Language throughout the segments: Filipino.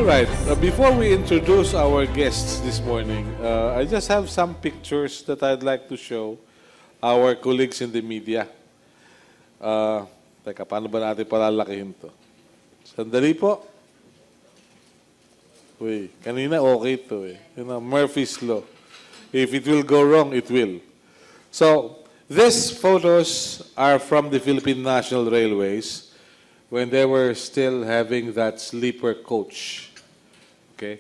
All right. Before we introduce our guests this morning, I just have some pictures that I'd like to show our colleagues in the media. Teka, paano ba natin palalakihin to? Sandali po. Uy, kanina okay to eh. You know, Murphy's Law. If it will go wrong, it will. So, these photos are from the Philippine National Railways when they were still having that sleeper coach. Okay?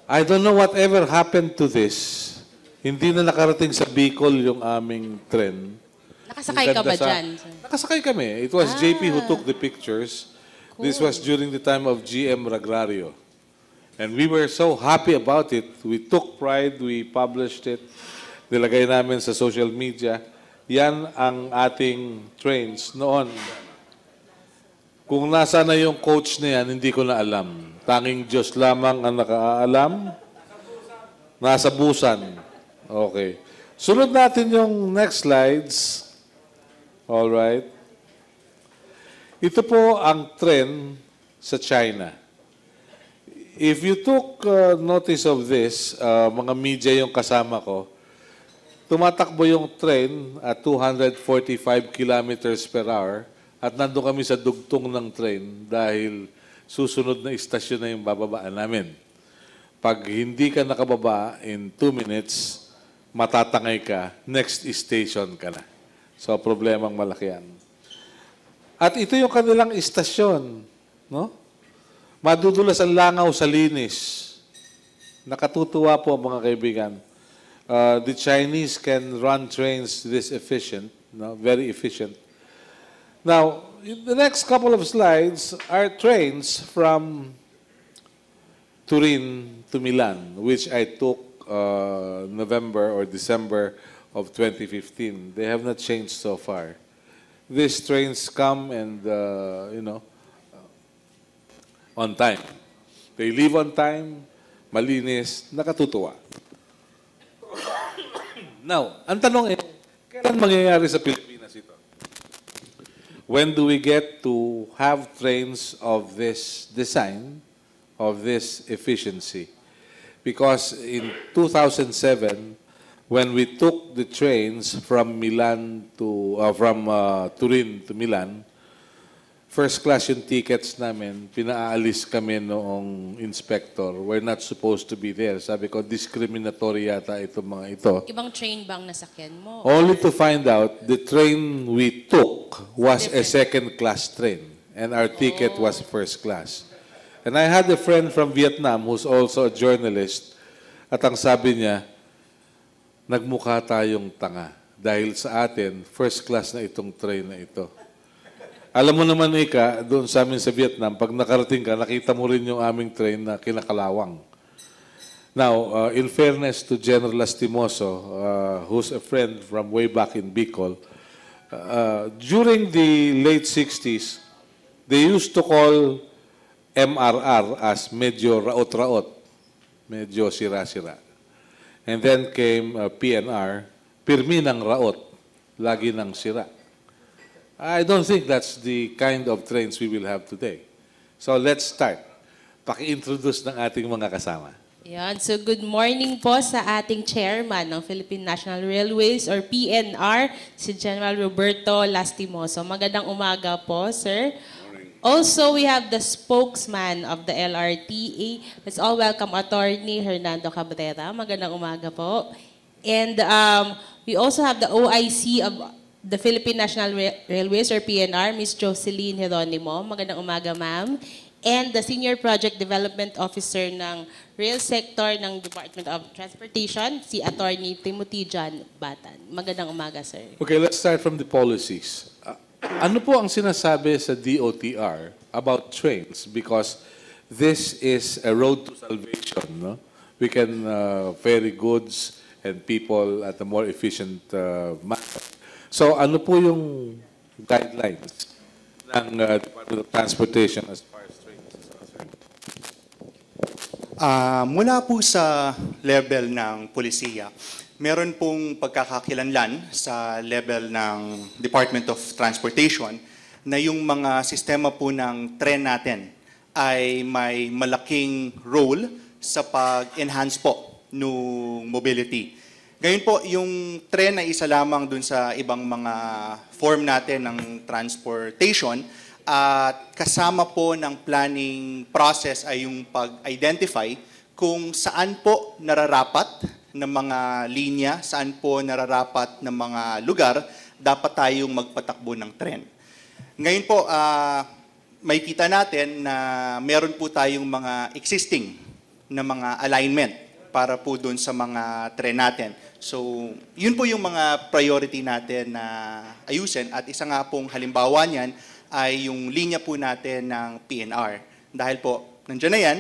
I don't know whatever happened to this. Hindi na nakarating sa Bicol yung aming tren. Nakasakay ka ba dyan? Nakasakay kami. It was JP who took the pictures. Cool. This was during the time of GM Ragrario. And we were so happy about it. We took pride, we published it. Nilagay namin sa social media. Yan ang ating trains noon. Kung nasa na yung coach na yan, hindi ko na alam. Tanging Diyos lamang ang nakaalam. Nasa Busan. Okay. Sunod natin yung next slides. All right. Ito po ang trend sa China. If you took notice of this, mga media yung kasama ko, tumatakbo yung train at 245 kilometers per hour at nandun kami sa dugtong ng train dahil susunod na istasyon na yung bababaan namin. Pag hindi ka nakababa in 2 minutes, matatangay ka, next station ka na. So, problemang malaki yan. At ito yung kanilang istasyon, no? Madudulas ang langaw sa linis. Nakatutuwa po mga kaibigan. The Chinese can run trains this efficient, no? Very efficient. Now, in the next couple of slides are trains from Turin to Milan, which I took November or December of 2015. They have not changed so far. These trains come and, on time. They leave on time, malinis, nakatutuwa. Now, ang tanong kailan mangyayari sa Pilipinas ito? When do we get to have trains of this design, of this efficiency? Because in 2007, when we took the trains from Turin to Milan, first class yung tickets namin, pinaalis kami noong inspector. We're not supposed to be there. Sabi ko, discriminatory yata itong mga ito. Ibang train bang nasakyan mo? Only to find out, the train we took was a second class train. And our ticket was first class. And I had a friend from Vietnam who's also a journalist. At ang sabi niya, nagmukha tayong tanga. Dahil sa atin, first class na itong train na ito. Alam mo naman, Ika, doon sa amin sa Vietnam, pag nakarating ka, nakita mo rin yung aming train na kinakalawang. Now, in fairness to General Lastimoso, who's a friend from way back in Bicol, during the late 60s, they used to call MRR as medyo raot-raot, medyo sira-sira. And then came PNR, pirmi ng raot, lagi ng sira. I don't think that's the kind of trains we will have today. So let's start. Paki-introduce ng ating mga kasama. Yan. So good morning po sa ating chairman ng Philippine National Railways or PNR, si General Roberto Lastimoso. Magandang umaga po, sir. Also, we have the spokesman of the LRTA. Let's all welcome Attorney Hernando Cabrera. Magandang umaga po. And we also have the OIC of the Philippine National Railways or PNR, Ms. Jocelyn Geronimo. Magandang umaga, ma'am. And the Senior Project Development Officer ng Rail Sector ng Department of Transportation, si Attorney Timothy John Batan. Magandang umaga, sir. Okay, let's start from the policies. Ano po ang sinasabi sa DOTR about trains? Because this is a road to salvation, no? We can ferry goods and people at a more efficient manner. So, ano po yung guidelines ng Department of Transportation as far as trains is concerned? Mula po sa level ng polisiya, meron pong pagkakakilanlan sa level ng Department of Transportation na yung mga sistema po ng tren natin ay may malaking role sa pag-enhance po ng mobility. Ngayon po, yung tren ay isa lamang dun sa ibang mga form natin ng transportation at kasama po ng planning process ay yung pag-identify kung saan po nararapat ng mga linya, saan po nararapat ng mga lugar dapat tayong magpatakbo ng tren. Ngayon po, may kita natin na meron po tayong mga existing na mga alignment para po doon sa mga tren natin. So, yun po yung mga priority natin na ayusin at isa nga pong halimbawa niyan ay yung linya po natin ng PNR. Dahil po, nandiyan na yan,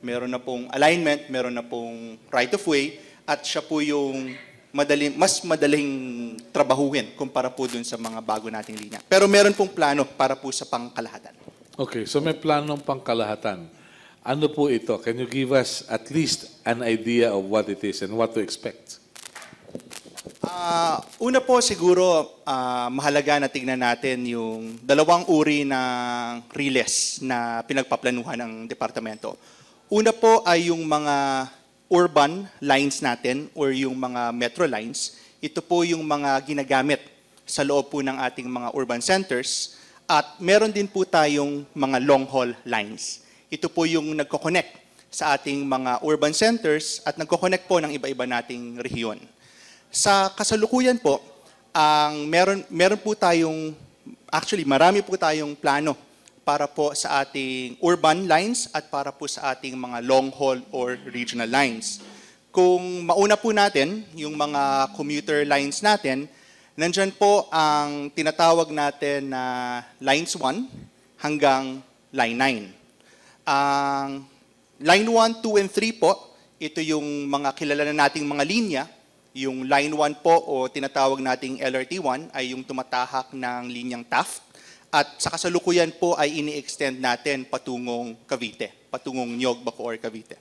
meron na pong alignment, meron na pong right of way at siya po yung mas madaling trabahuhin kumpara po dun sa mga bago nating linya. Pero meron pong plano para po sa pangkalahatan. Okay, so may planong pangkalahatan. Ano po ito? Can you give us at least an idea of what it is and what to expect? Una po siguro, mahalaga na tignan natin yung dalawang uri ng riles na pinagpaplanuhan ng departamento. Una po ay yung mga urban lines natin or yung mga metro lines. Ito po yung mga ginagamit sa loob po ng ating mga urban centers at meron din po tayong mga long haul lines. Ito po yung nagko-connect sa ating mga urban centers at nagko-connect po ng iba-iba nating rehiyon. Sa kasalukuyan po, meron po tayong, actually marami po tayong plano para po sa ating urban lines at para po sa ating mga long haul or regional lines. Kung mauna po natin, yung mga commuter lines natin, nandyan po ang tinatawag natin na lines 1 hanggang line 9. Ang line 1, 2, and 3 po, ito yung mga kilala na nating mga linya. Yung line 1 po o tinatawag nating LRT1 ay yung tumatahak ng linyang Taft. At sa kasalukuyan po ay ini-extend natin patungong Cavite, patungong Niog, Bacoor, Cavite.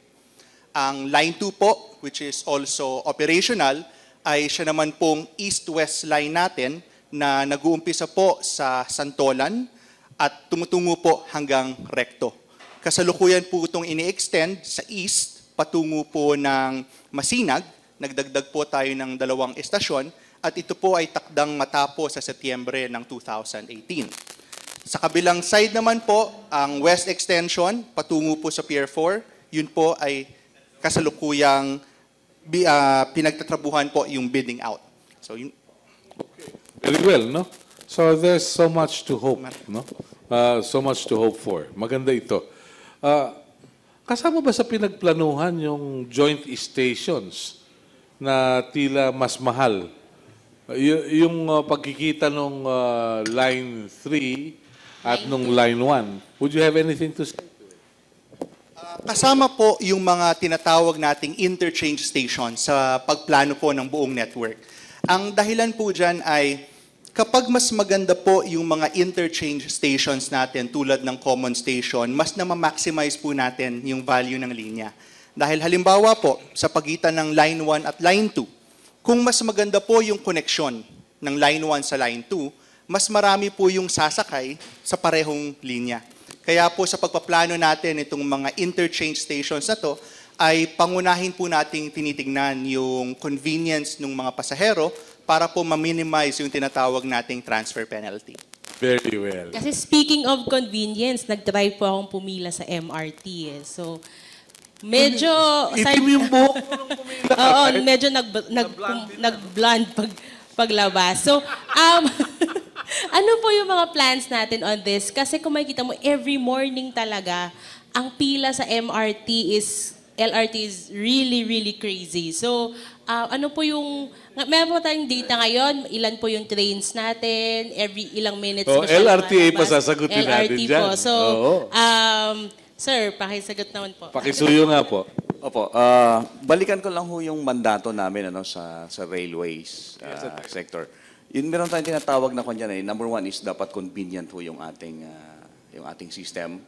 Ang line 2 po, which is also operational, ay siya naman pong east-west line natin na nag-uumpisa po sa Santolan at tumutungo po hanggang Recto. Kasalukuyan po itong ini-extend sa east patungo po ng Masinag. Nagdagdag po tayo ng 2 estasyon at ito po ay takdang matapos sa Setyembre ng 2018. Sa kabilang side naman po, ang west extension patungo po sa Pier 4, yun po ay kasalukuyang pinagtatrabuhan po yung bidding out. So yun. Very well, no? So there's so much to hope, no? So much to hope for. Maganda ito. Kasama ba sa pinagplanuhan yung joint stations na tila mas mahal? Yung pagkikita nung line 3 at nung line 1. Would you have anything to say? Kasama po yung mga tinatawag nating interchange station sa pagplano po ng buong network. Ang dahilan po dyan ay kapag mas maganda po yung mga interchange stations natin tulad ng common station, mas na-maximize po natin yung value ng linya. Dahil halimbawa po, sa pagitan ng line 1 at line 2, kung mas maganda po yung connection ng line 1 sa line 2, mas marami po yung sasakay sa parehong linya. Kaya po sa pagpaplano natin itong mga interchange stations na to, ay pangunahin po nating tinitingnan yung convenience ng mga pasahero para po ma-minimize yung tinatawag nating transfer penalty. Very well. Kasi speaking of convenience, nag-try po akong pumila sa MRT eh. So, medyo... Itim yung buhok mo nung pumila ka, Oo, right? medyo nag-blonde paglabas. So, ano po yung mga plans natin on this? Kasi kung makikita mo, every morning talaga, ang pila sa LRT is really, really crazy. So, ano po yung, meron po tayong data ngayon, ilan po yung trains natin, every ilang minutes. Oh, ba siya LRTA lumalabas? pa sasagutin natin LRT dyan. po. So, Oo. sir, pakisagot naman po. Pakisuyo nga po. Opo, balikan ko lang ho yung mandato namin sa railways sector. Yun meron tayong tinatawag na kanya number 1 is dapat convenient ho yung ating system.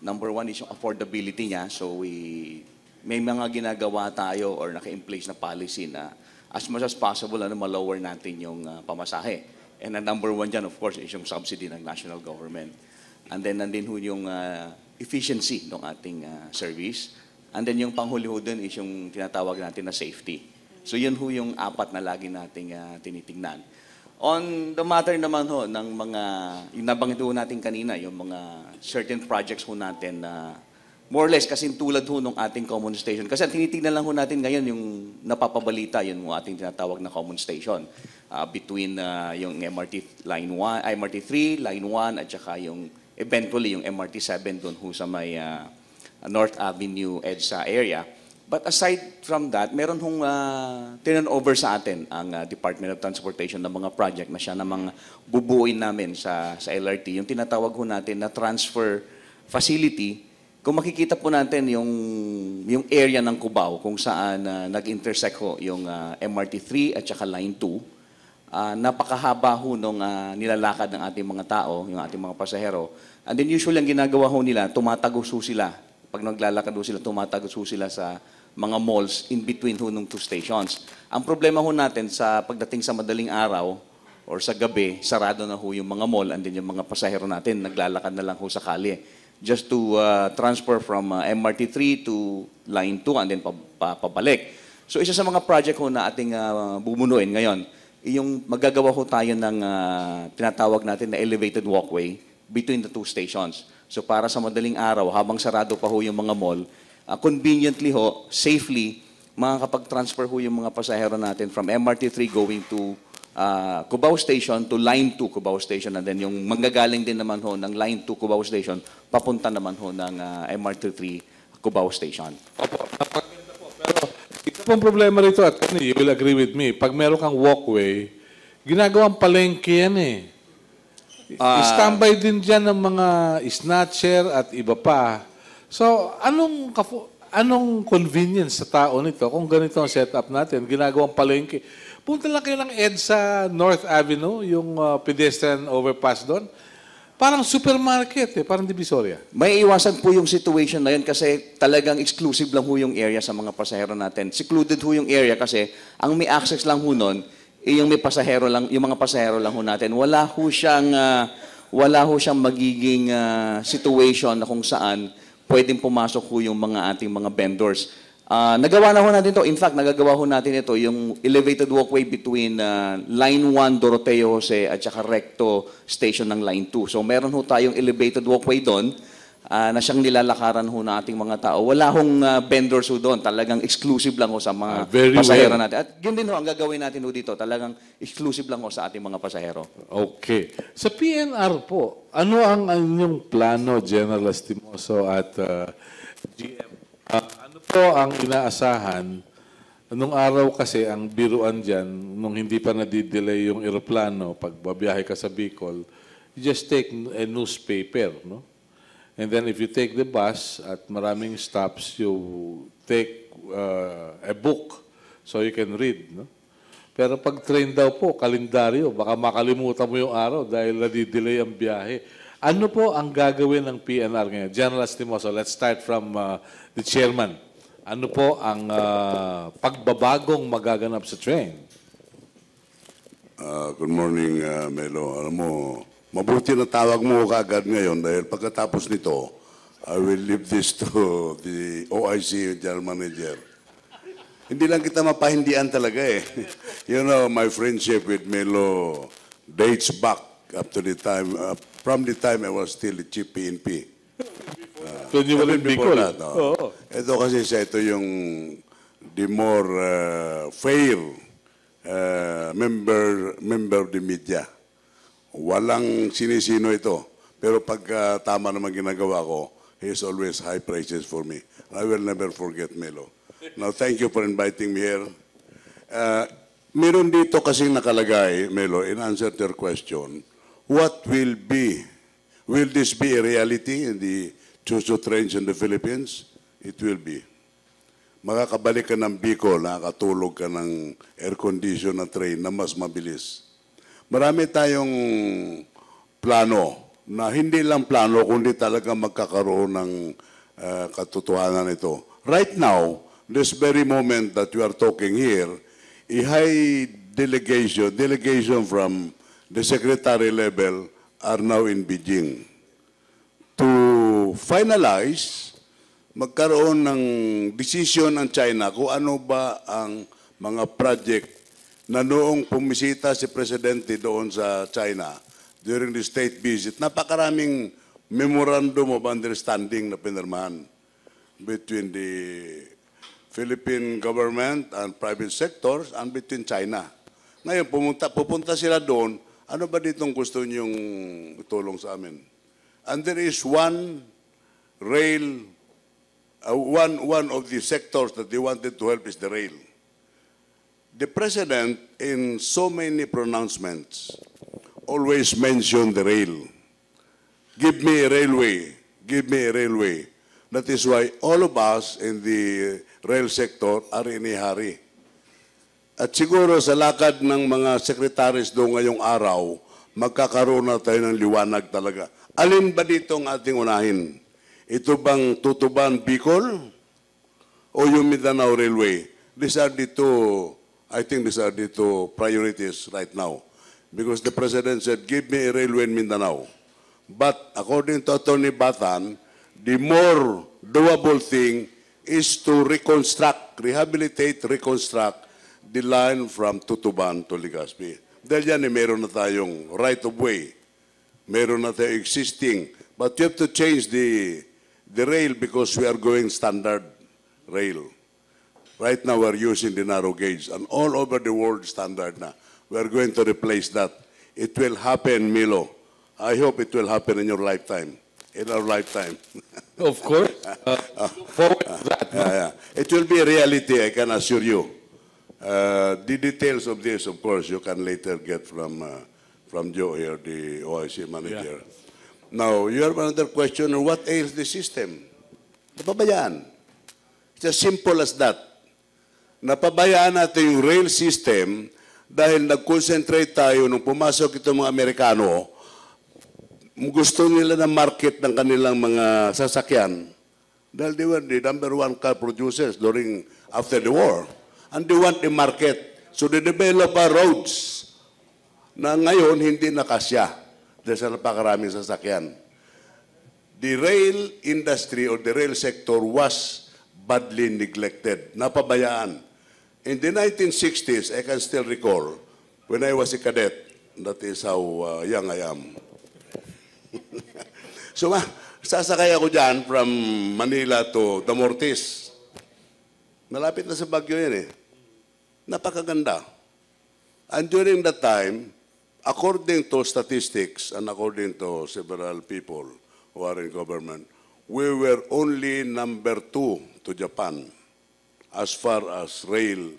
Number 1 is yung affordability niya. So may mga ginagawa tayo or naka-in-place na policy na as much as possible ma-lower natin yung pamasahe. And ang number 1 dyan, of course, is yung subsidy ng national government. And then nandin ho yung efficiency ng ating service. And then yung panghuli ho dun is yung tinatawag natin na safety. So yun ho yung apat na lagi nating tinitingnan. On the matter naman ho ng mga, yung nabanggit ho natin kanina, yung mga certain projects ho natin na more or less kasing tulad ho ng ating common station. Kasi tinitingnan lang ho natin ngayon yung napapabalita, yun yung ating tinatawag na common station. Between yung MRT line 1, MRT 3, line 1 at saka yung eventually yung MRT 7 doon ho sa may North Avenue EDSA area. But aside from that, meron hong turn over sa atin ang Department of Transportation ng mga project na siya namang bubuuin namin sa LRT. Yung tinatawag ho natin na transfer facility. Kung makikita po natin yung area ng Cubao kung saan nag-intersect ho yung MRT 3 at saka line 2, napakahaba ho nung nilalakad ng ating mga tao, yung ating mga pasahero. And then usually ang ginagawa ho nila, tumatagos ho sila. Pag naglalakad ho sila, tumatagos ho sila sa mga malls in between ho nung two stations. Ang problema ho natin sa pagdating sa madaling araw or sa gabi, sarado na ho yung mga mall and then yung mga pasahero natin, naglalakad na lang ho sa kalye. Just to transfer from MRT 3 to line 2 and then pabalik. So isa sa mga project ho na ating bumunuin ngayon, yung magagawa ho tayo ng tinatawag natin na elevated walkway between the two stations. So para sa madaling araw, habang sarado pa ho yung mga mall, conveniently ho, safely, makakapag-transfer ho yung mga pasahero natin from MRT 3 going to Cubao Station to Line 2 Cubao Station, and then yung manggagaling din naman ho ng Line 2 Cubao Station, papunta naman ho ng MRT 3 Cubao Station. Opo, napakaganda po. Pero ito pong problema rito, at you will agree with me, pag meron kang walkway, ginagawang palengke yan eh. Standby din dyan ng mga snatcher at iba pa. So, anong convenience sa tao nito kung ganito ang setup natin, ginagawang palengke? Punta lang kayo ng EDSA North Avenue, yung pedestrian overpass doon. Parang supermarket eh, parang Divisoria. May iwasan po yung situation na yun kasi talagang exclusive lang ho yung area sa mga pasahero natin. Secluded ho yung area kasi ang may access lang ho nun, yung may pasahero lang, yung mga pasahero lang ho natin. Wala ho siyang magiging situation na kung saan pwedeng pumasok ho yung mga ating mga vendors. Nagawa na ho natin ito. In fact, nagagawa ho natin ito, yung elevated walkway between Line 1, Doroteo Jose, at saka Recto Station ng Line 2. So meron ho tayong elevated walkway doon na siyang nilalakaran ho na ating mga tao. Wala hong vendors ho doon. Talagang exclusive lang ho sa mga pasahero natin. At yun din ho, ang gagawin natin ho dito. Talagang exclusive lang ho sa ating mga pasahero. Okay. Sa PNR po, ano ang inyong plano, General Lastimoso at GM? Ano po ang inaasahan? Nung araw kasi, ang biruan dyan, nung hindi pa nadidelay yung eroplano, pag babiyahe ka sa Bicol, you just take a newspaper, no? And then if you take the bus at maraming stops, you take a book so you can read, no? Pero pag train daw po, kalendaryo, baka makalimutan mo yung araw dahil nadidelay ang biyahe. Ano po ang gagawin ng PNR ngayon? General Lastimoso, let's start from the chairman. Ano po ang pagbabagong magaganap sa train? Good morning, Melo. Alam mo, mabuti na tawag mo kagad ngayon dahil pagkatapos nito, I will leave this to the OIC General Manager. Hindi lang kita mapahindian talaga eh. You know, my friendship with Melo dates back up to the time, from the time I was still the chief PNP. When you were in Bicol. No? Ito kasi ito yung the more fair member of the media. Walang sinisino ito. Pero pag tama naman ginagawa ko, he is always high praises for me. I will never forget Melo. Now, thank you for inviting me here. Meron dito kasing nakalagay, Melo, in answer to your question, what will this be a reality in the Chucho trains in the Philippines? It will be. Makakabalik ka ng Bicol, nakakatulog ka ng air-condition na train na mas mabilis. Marami tayong plano na hindi lang plano, kundi talaga magkakaroon ng katotohanan ito. Right now, this very moment that we are talking here, a high delegation from the secretary level are now in Beijing to finalize, magkaroon ng decision ng China kung ano ba ang mga project na noong pumisita si Presidente doon sa China during the state visit. Napakaraming memorandum of understanding na pinirmahan between the Philippine government and private sectors and between China. Ngayon, pupunta sila doon, ano ba ditong gusto niyong itulong sa amin? And there is one rail, one of the sectors that they wanted to help is the rail. The President, in so many pronouncements, always mentioned the rail. Give me a railway. Give me a railway. That is why all of us in the rail sector are in a hurry. At siguro sa lakad ng mga secretaries doon ngayong araw, magkakaroon na tayo ng liwanag talaga. Alin ba dito ang ating unahin? Ito bang Tutuban, Bicol? O yung Mindanao Railway? These are the two, I think these are the two priorities right now. Because the President said, give me a railway in Mindanao. But according to Atty. Batan, the more doable thing is to rehabilitate, reconstruct the line from Tutuban to Legazpi. Dahil yan, meron na tayong right of way. Meron na tayong existing. But you have to change the rail because we are going standard rail. Right now, we're using the narrow gauge. And all over the world, standard na. We're going to replace that. It will happen, Milo. I hope it will happen in your lifetime. In our lifetime. Of course. Look forward to that. Yeah. It will be a reality, I can assure you. The details of this, of course, you can later get from Joe here, the OIC manager. Now, you have another question, what ails the system? Napabayaan. It's as simple as that. Napabayaan natin yung rail system dahil nag-concentrate tayo nung pumasok itong mga Amerikano, gusto nila na market ng kanilang mga sasakyan dahil they were the number one car producers after the war. And they want the market. So they develop roads na ngayon hindi nakasya dahil sa napakaraming sasakyan. The rail industry or the rail sector was badly neglected, napabayaan. In the 1960s, I can still recall, when I was a cadet, that is how young I am. So, sasakay ako dyan from Manila to Damortis. Malapit na sa Baguio yan eh. Napakaganda. And during that time, according to statistics and according to several people who are in government, we were only number 2 to Japan as far as rail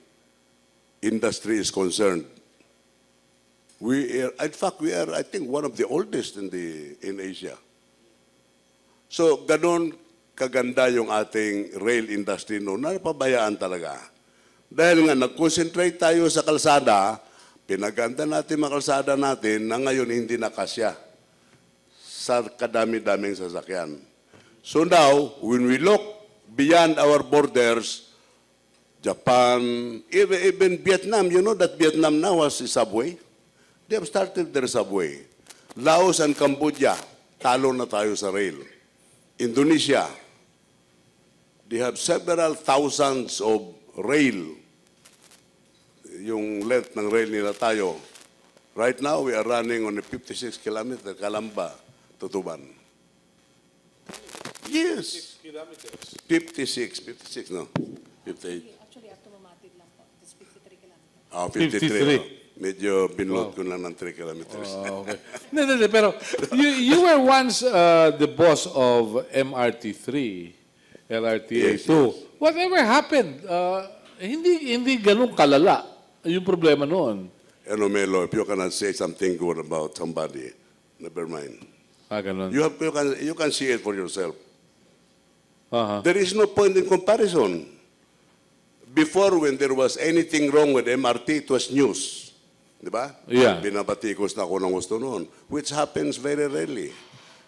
industry is concerned. In fact, we are, I think, one of the oldest in Asia. So, ganun kaganda yung ating rail industry noon. Napabayaan talaga. Dahil nga, nag-concentrate tayo sa kalsada, pinaganda natin mga kalsada natin na ngayon hindi nakasya sa kadami-daming sasakyan. So now, when we look beyond our borders, Japan, even Vietnam, you know that Vietnam now has a subway? They have started their subway. Laos and Cambodia, talo na tayo sa rail. Indonesia, they have several thousands of rail. Yung length ng rail nila tayo. Right now, we are running on a 56 kilometer, Calamba, Tutuban. Yes. 56, no? 58. Actually, automatic lang po. It's 53 kilometers. 53. No? Medyo binload ko lang ng 3 kilometers. Okay. No, pero you were once the boss of MRT3, LRTA2. Yes. Whatever happened? Hindi ganun kalala yung problema noon. Ano, Melo, if you cannot say something good about somebody, never mind. Ganun. You can see it for yourself. Uh-huh. There is no point in comparison. Before, when there was anything wrong with MRT, it was news. Di ba? Yeah. Binabatikos na ako ng gusto noon, which happens very rarely.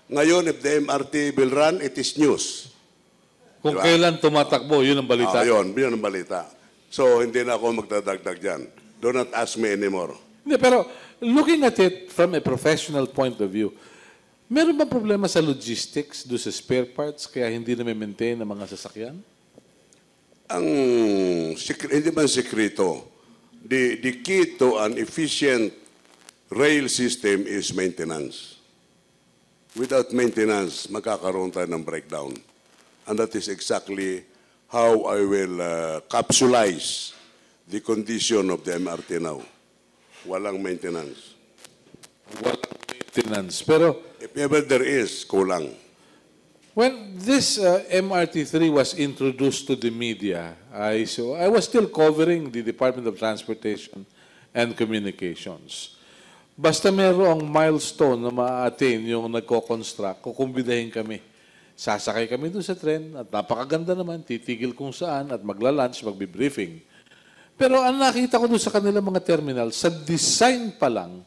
Ngayon, if the MRT will run, it is news. Kung Diba? kailan tumatakbo, yun ang balita. Yun ang balita. So, hindi na ako magdadagdag dyan. Do not ask me anymore. Hindi, pero looking at it from a professional point of view, Meron ba problema sa logistics, do sa spare parts, kaya hindi na maintain ang mga sasakyan? Ang hindi man sekreto, the key to an efficient rail system is maintenance. Without maintenance, magkakaroon tayo ng breakdown. And that is exactly how I will capsulize the condition of the MRT now. Walang maintenance. Walang maintenance. Pero If ever there is, kulang. when this MRT3 was introduced to the media, I was still covering the Department of Transportation and Communications. Basta merong milestone na ma-attain yung nagko-construct, kukumbidahin kami. Sasakay kami doon sa tren at napakaganda naman, titigil kung saan at magla-lunch, magbi-briefing. Pero ang nakita ko doon sa kanilang mga terminal, sa design pa lang,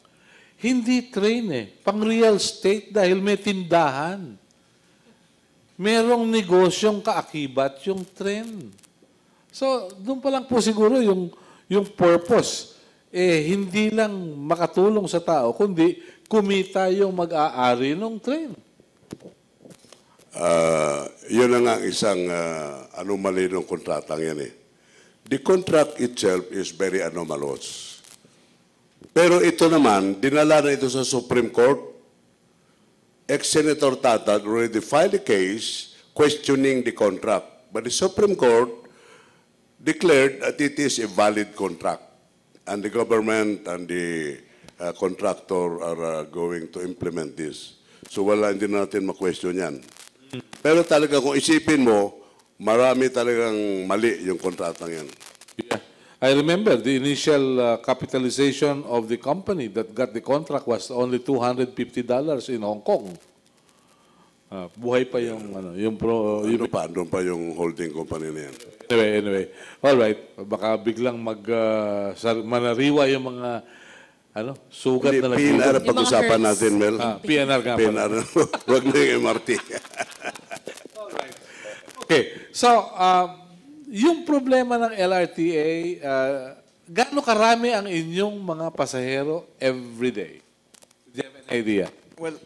hindi train pang real estate dahil may tindahan. Merong negosyong kaakibat yung tren. So, doon pa lang po siguro yung purpose. Hindi lang makatulong sa tao, kundi kumita yung mag-aari ng tren. Yun na nga ang isang anomaly ng kontratang yan eh. The contract itself is very anomalous. Pero ito naman, dinala na ito sa Supreme Court. Ex-Senator Tata already filed a case questioning the contract. But the Supreme Court declared that it is a valid contract. And the government and the contractor are going to implement this. So wala, hindi natin ma-question yan. Pero talaga kung isipin mo, marami talagang mali yung kontratang yan. Yeah. I remember the initial capitalization of the company that got the contract was only $250 in Hong Kong. Buhay pa yung Doon pa yung holding company na yan. Anyway. All right. Baka biglang manariwa yung mga sugat na PNR nagulog. pag-usapan hertz. natin, Mel. PNR nga pala. PNR. Huwag na yung MRT. Okay. So, yung problema ng LRTA, gaano karami ang inyong mga pasahero every day? Do you have an idea? Well,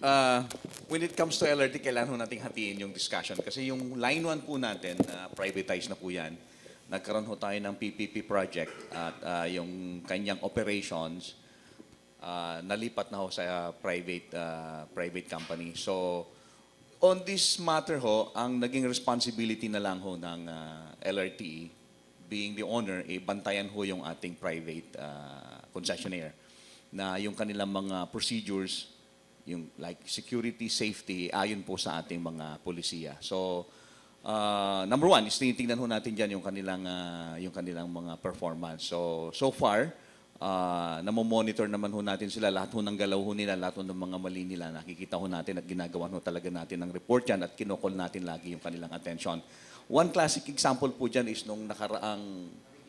when it comes to LRT, kailangan ho nating hatiin yung discussion. Kasi yung Line 1 po natin, privatized na po yan. Nagkaroon ho tayo ng PPP project at yung kanyang operations, nalipat na ho sa private company. So, on this matter ho, ang naging responsibility na lang ho ng LRT, being the owner, bantayan ho yung ating private concessionaire na yung kanilang mga procedures, yung like security, safety, ayon po sa ating mga polisiya. So, number one, is tinitingnan ho natin dyan yung kanilang mga performance. So far, namomonitor naman ho natin sila, lahat ho ng galaw ho nila, lahat ho ng mga mali nila, nakikita ho natin at ginagawan ho talaga natin ng report yan at kinokol natin lagi yung kanilang attention. One classic example po dyan is nung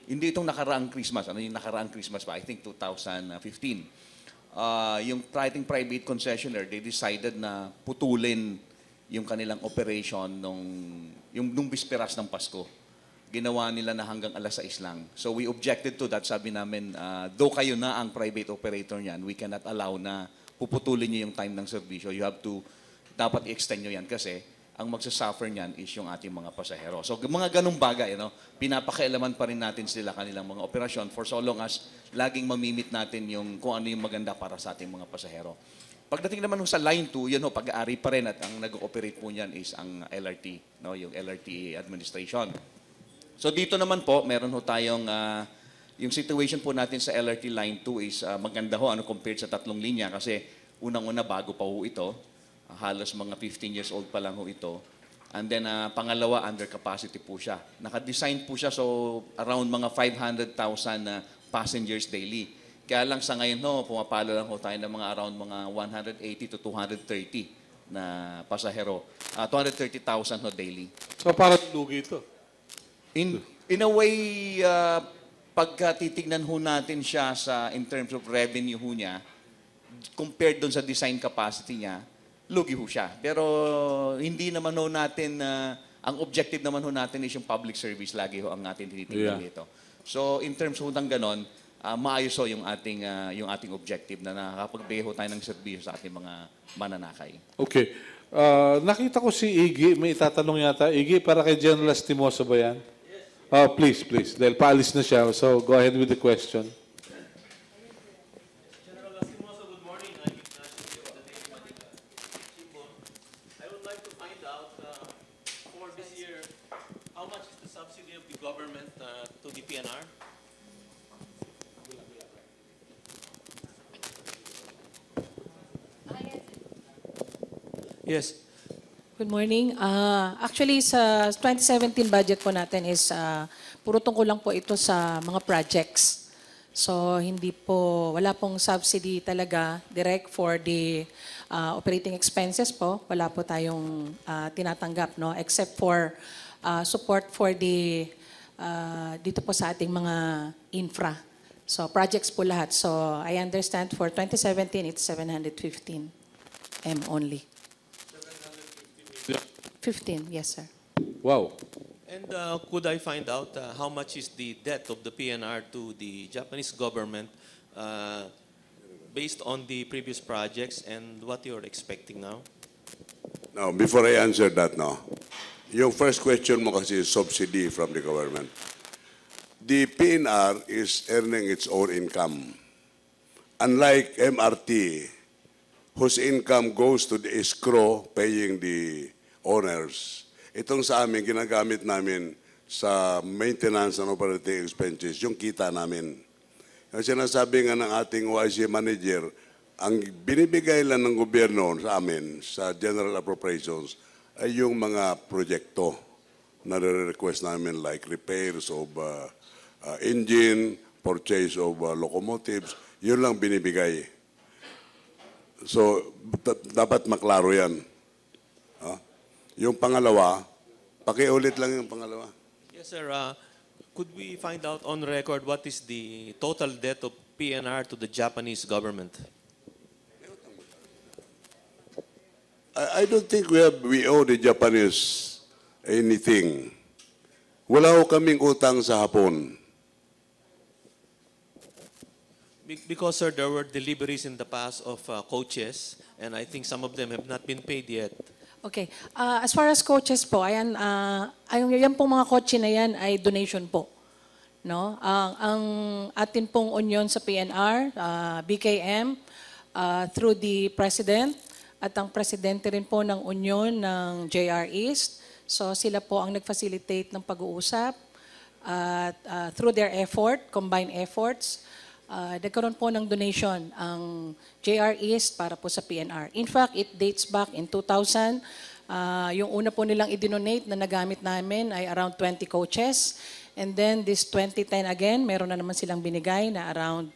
hindi itong nakaraang Christmas, yung nakaraang Christmas pa, I think 2015. Yung ating private concessionaire, they decided na putulin yung kanilang operation nung bisperas ng Pasko. Ginawa nila na hanggang alas 6 lang. So we objected to that. Sabi namin, though kayo na ang private operator niyan, we cannot allow na puputulin niyo yung time ng servisyo. You have to, dapat i-extend nyo yan kasi ang magsasuffer niyan is yung ating mga pasahero. So mga ganung bagay, pinapakialaman pa rin natin sila kanilang mga operasyon for so long as laging mamimit natin yung kung ano yung maganda para sa ating mga pasahero. Pagdating naman sa Line 2, yan pag-aari pa rin at ang nag-ooperate po niyan is ang LRT, yung LRT administration. So dito naman po, meron ho tayong, yung situation po natin sa LRT Line 2 is maganda ho compared sa tatlong linya kasi unang-una bago pa ho ito, halos mga 15 years old pa lang ho ito. And then pangalawa, under capacity po siya. Naka-design po siya so around mga 500,000 passengers daily. Kaya lang sa ngayon pumapalo lang ho tayo ng mga around mga 180 to 230 na pasahero. 230,000 daily. So parang lugi ito. In a way, pagka titignan ho natin siya in terms of revenue ho niya, compared doon sa design capacity niya, lugi ho siya. Pero hindi naman ho natin, ang objective naman ho natin is yung public service. Lagi ho ang natin tinitingnan dito. So in terms ho ng ganon, maayos ho yung ating objective na nakapagbigay ho tayo ng serbisyo sa ating mga mananakay. Okay. Nakita ko si Iggy, may itatanong yata. Iggy, para kay General Lastimoso ba yan? Please, please. Dahil paalis na siya, so go ahead with the question. General Lastimoso, good morning. I'm Ignacio of the Daily Manila Shimbun. I would like to find out for this year, how much is the subsidy of the government to the PNR? Yes. Good morning. Actually, sa 2017 budget po natin is puro tungkol lang po ito sa mga projects. So, wala pong subsidy talaga direct for the operating expenses po. Wala po tayong tinatanggap, no? Except for support for the dito po sa ating mga infra. So, projects po lahat. So, I understand for 2017, it's 715 M only. 15, yes, sir. Wow. And could I find out how much is the debt of the PNR to the Japanese government based on the previous projects and what you're expecting now? Now, before I answer that now, yung first question mo kasi is subsidy from the government. The PNR is earning its own income. Unlike MRT, whose income goes to the escrow paying the owners. Itong sa amin, ginagamit namin sa maintenance and operating expenses, yung kita namin. Yung sinasabi nga ng ating OIC manager, ang binibigay lang ng gobyerno sa amin, sa general appropriations, ay yung mga proyekto na request namin like repairs of engine, purchase of locomotives, yun lang binibigay. So, dapat maklaro yan. Yung pangalawa, pakiulit lang yung pangalawa. Yes, sir. Could we find out on record what is the total debt of PNR to the Japanese government? I don't think we owe the Japanese anything. Wala ho kaming utang sa Hapon. Because, sir, there were deliveries in the past of coaches, and I think some of them have not been paid yet. Okay. As far as coaches po, ayan pong mga kotse na yan ay donation po. No? Ang atin pong union sa PNR, BKM, through the President, at ang Presidente rin po ng union ng JR East. So sila po ang nag-facilitate ng pag-uusap. At through their effort, combined efforts, nagkaroon po ng donation ang JR East para po sa PNR. In fact, it dates back in 2000. Yung una po nilang i-donate na nagamit namin ay around 20 coaches. And then this 2010 again, meron na naman silang binigay na around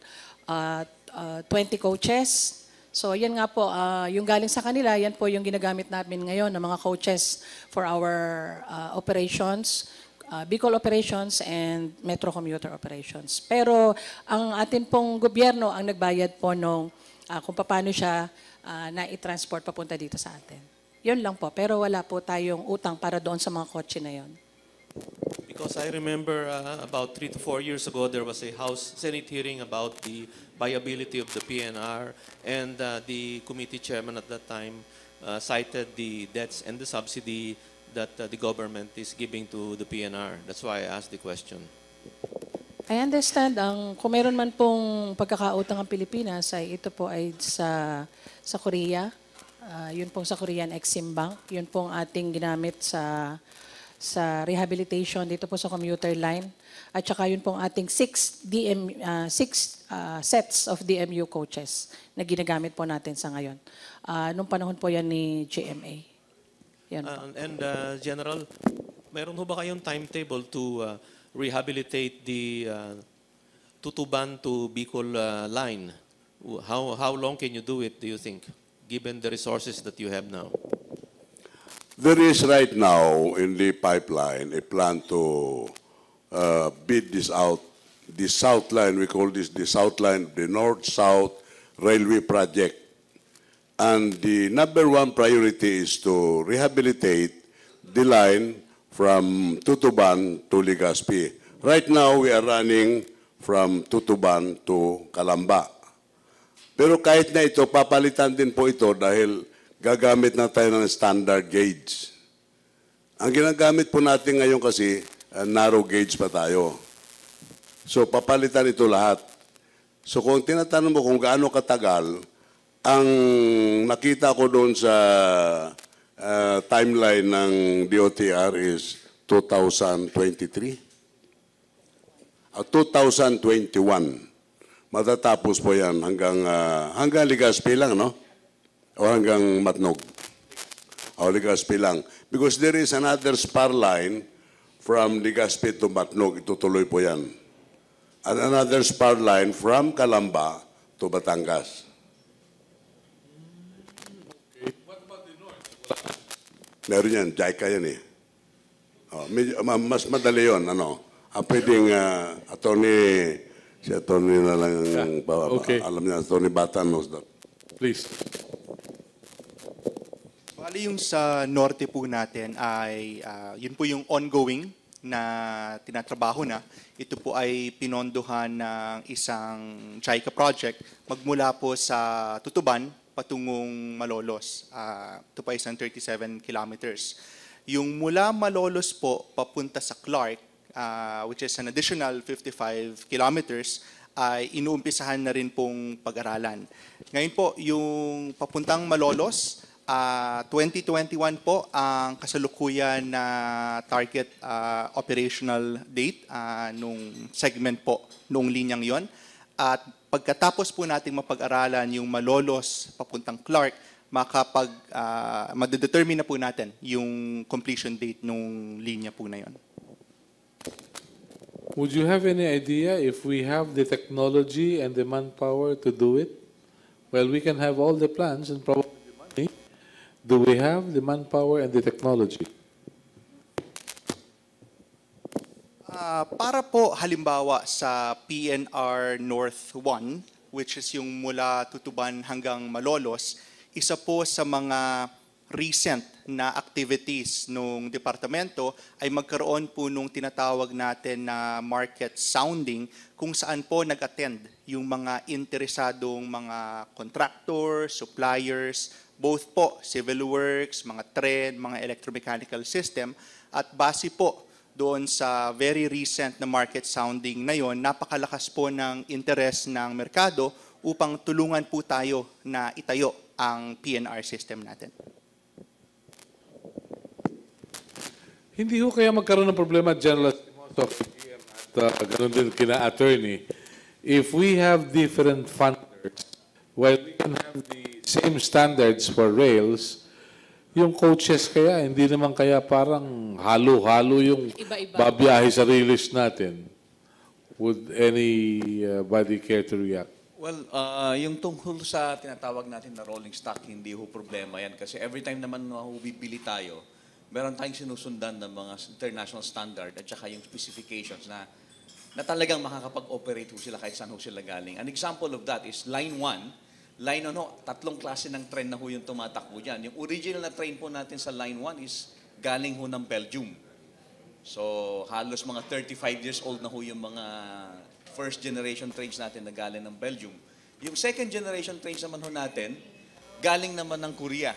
20 coaches. So yan nga po, yung galing sa kanila, yan po yung ginagamit namin ngayon ng mga coaches for our operations. Bicol operations and Metro Commuter operations. Pero ang atin pong gobyerno ang nagbayad po nung kung paano siya na-i-transport papunta dito sa atin. Yun lang po. Pero wala po tayong utang para doon sa mga kotse na yun. Because I remember about 3 to 4 years ago, there was a House Senate hearing about the viability of the PNR, and the committee chairman at that time cited the debts and the subsidy that the government is giving to the PNR. That's why I asked the question. I understand. Kung meron man pong pagkakautang ang Pilipinas, ay ito po ay sa Korea. Yun pong sa Korean Exim Bank. Yun pong ating ginamit sa rehabilitation dito po sa commuter line. At saka yun pong ating 6 sets of DMU coaches na ginagamit po natin sa ngayon. Nung panahon po yan ni GMA. Yan po. General, meron ho ba kayong timetable to rehabilitate the Tutuban to Bicol line? How long can you do it, do you think, given the resources that you have now? There is right now in the pipeline a plan to bid this out. The South Line, we call this the South Line, the North-South Railway Project. And the number one priority is to rehabilitate the line from Tutuban to Legazpi. Right now, we are running from Tutuban to Calamba. Pero kahit na ito, papalitan din po ito dahil gagamit na tayo ng standard gauge. Ang ginagamit po natin ngayon kasi, narrow gauge pa tayo. So, papalitan ito lahat. So, kung tinatanong mo kung gaano katagal, ang nakita ko doon sa timeline ng DOTR is 2023. 2021. Matatapos po yan hanggang Legazpi lang, no? O hanggang Matnog. O Legazpi lang. Because there is another spar line from Legazpi to Matnog. Itutuloy po yan. And another spar line from Calamba to Batangas. Meron yan. JICA yan eh. O, mas madali yun, ano? Pwedeng si attorney na lang Okay. alam niya, attorney Batan knows that. Please. Bali yung sa norte po natin ay yun po yung ongoing na tinatrabaho na. Ito po ay pinondohan ng isang JICA project magmula po sa Tutuban patungong Malolos. Ito pa isang 37 kilometers. Yung mula Malolos po papunta sa Clark, which is an additional 55 kilometers, ay inuumpisahan na rin pong pag-aralan. Ngayon po, yung papuntang Malolos, 2021 po ang kasalukuyan na target operational date nung segment po, noong linyang yon. At pagkatapos po nating mapag-aralan yung Malolos papuntang Clark, madedetermine na po natin yung completion date nung linya po na yon. Would you have any idea if we have the technology and the manpower to do it? Well, we can have all the plans and probably the money. Do we have the manpower and the technology? Para po halimbawa sa PNR North 1, which is yung mula Tutuban hanggang Malolos, isa po sa mga recent na activities nung departamento ay magkaroon po nung tinatawag natin na market sounding kung saan po nag-attend yung mga interesadong mga contractors, suppliers, both po civil works, mga tren, mga electromechanical system, at base po doon sa very recent na market sounding na yon, napakalakas po ng interes ng merkado upang tulungan po tayo na itayo ang PNR system natin. Hindi ho kaya magkaroon ng problema, General Simoso, at ganun din kina attorney, if we have different funders, while we can have the same standards for rails, yung coaches kaya, hindi naman kaya parang halo-halo yung Iba-iba. babiyahe sa release natin. Would anybody care to react? Well, yung tungkol sa tinatawag natin na rolling stock, hindi ho problema yan. Kasi every time naman na bibili tayo, meron tayong sinusundan ng mga international standard at saka yung specifications na talagang makakapag-operate ho sila kahit saan ho sila galing. An example of that is Line 1. Line 1, tatlong klase ng train na ho yung tumatakbo dyan. Yung original na train po natin sa Line 1 is galing ho ng Belgium. So, halos mga 35 years old na ho yung mga first generation trains natin na galing ng Belgium. Yung second generation trains naman ho natin, galing naman ng Korea.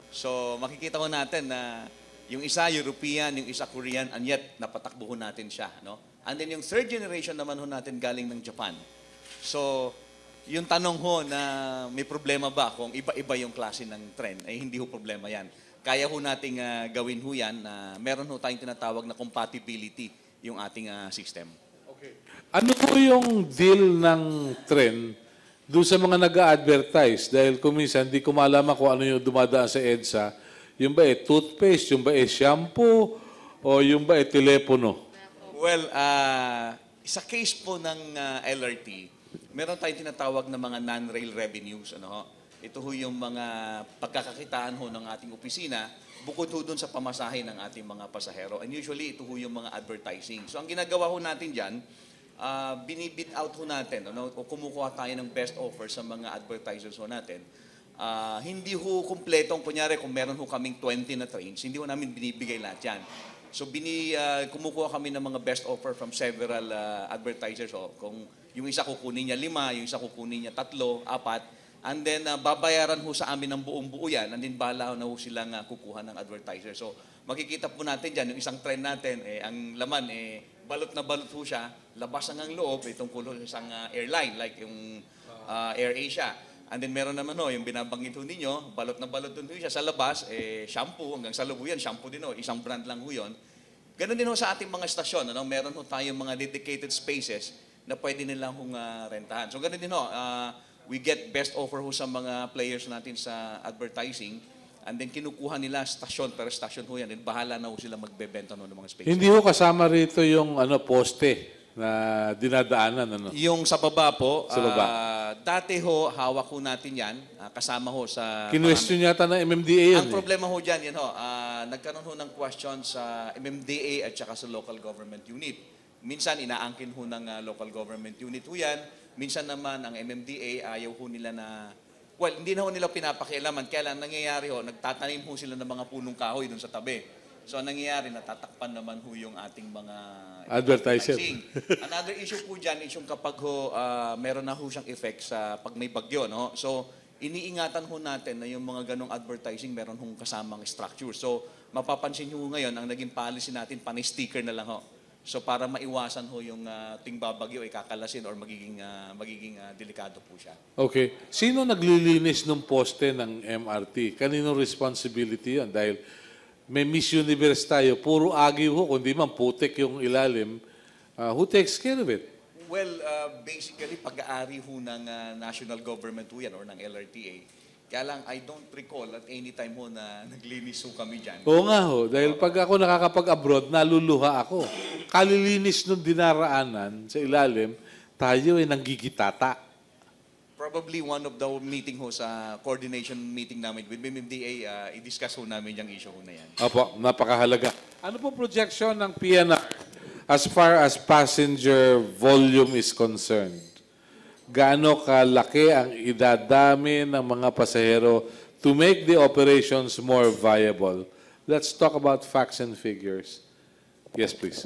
So, makikita ko natin na yung isa European, yung isa Korean, and yet napatakbo ho natin siya. No? And then yung third generation naman ho natin galing ng Japan. So, yung tanong ho na may problema ba kung iba-iba yung klase ng tren, ay hindi ho problema yan. Kaya ho nating gawin ho yan na meron ho tayong tinatawag na compatibility yung ating system. Okay. Ano po yung deal ng tren doon sa mga nag-a-advertise? Dahil kung minsan, hindi ko malaman kung ano yung dumadaan sa EDSA. Yung ba toothpaste, yung ba shampoo, o yung ba telepono? Well, sa case po ng LRT, meron tayong tinatawag na mga non-rail revenues. Ano ho? Ito ho yung mga pagkakakitaan ho ng ating opisina, bukod ho dun sa pamasahe ng ating mga pasahero. And usually, ito ho yung mga advertising. So, ang ginagawa ho natin dyan, binibid out ho natin, ano? O kumukuha tayo ng best offer sa mga advertisers ho natin. Hindi ho kumpletong, kunyari kung meron ho kaming 20 na trains, hindi ho namin binibigay lahat yan. So kumukuha kami ng mga best offer from several advertisers. So, kung yung isa kukunin niya 5, yung isa kukunin niya 3, 4, and then babayaran ho sa amin ng buong buo yan, and then bahala na ho silang kukuha ng advertiser. So makikita po natin dyan, yung isang trend natin, ang laman, balot na balot ho siya, labas ang loob, tungkol ho sa isang airline, like yung AirAsia. And then meron naman ho, yung binabanggit ho ninyo, balot na balot doon ho siya sa labas, shampoo, hanggang sa loob yan, shampoo din ho, isang brand lang ho yun. Ganon din ho sa ating mga stasyon, meron ho tayong mga dedicated spaces na pwede nilang hong rentahan. So ganon din ho, we get best offer ho sa mga players natin sa advertising, and then kinukuha nila stasyon per stasyon ho yan, and bahala na ho sila magbebenta no ng mga spaces. Hindi ho kasama rito yung poste na dinadaanan. Yung sa baba po, Sa baba. dati ho, hawak ho natin yan, kasama ho sa... Kinwestiyon yata ng MMDA yan. Ang problema ho dyan, nagkaroon ho ng question sa MMDA at saka sa local government unit. Minsan, inaangkin ho ng local government unit ho yan. Minsan naman, ang MMDA, ayaw ho nila na... Well, hindi na ho nila pinapakialaman. Kaya lang, nangyayari ho, nagtatanim ho sila ng mga punong kahoy doon sa tabi. So, ang nangyayari, natatakpan naman ho yung ating mga Advertising. Another issue po dyan is yung kapag ho, meron na ho siyang effect sa pag may bagyo. No? So, iniingatan ho natin na yung mga ganong advertising meron hong kasamang structure. So, mapapansin nyo ngayon, ang naging policy natin, pani-sticker na lang ho. So, para maiwasan ho yung ting babagyo ay kakalasin or magiging delikado po siya. Okay. Sino naglilinis ng poste ng MRT? Kanino responsibility yun? Dahil may Miss Universe tayo, puro agi ho, kundi man putik yung ilalim. Who takes care of it? Well, basically, pag-aari ho ng national government ho yan or ng LRTA. Kaya lang, I don't recall at any time ho na naglinis ho kami dyan. Oo nga ho, dahil pag ako nakakapag-abroad, naluluha ako. Kalilinis nung dinaraanan sa ilalim, tayo ay nanggigitata. Probably one of the meeting ho sa coordination meeting namin with MMDA, i-discuss ho namin yung issue ho na yan. Opo, napakahalaga. Ano po projection ng PNR as far as passenger volume is concerned? Gaano kalaki ang idadami ng mga pasahero to make the operations more viable? Let's talk about facts and figures. Yes, please.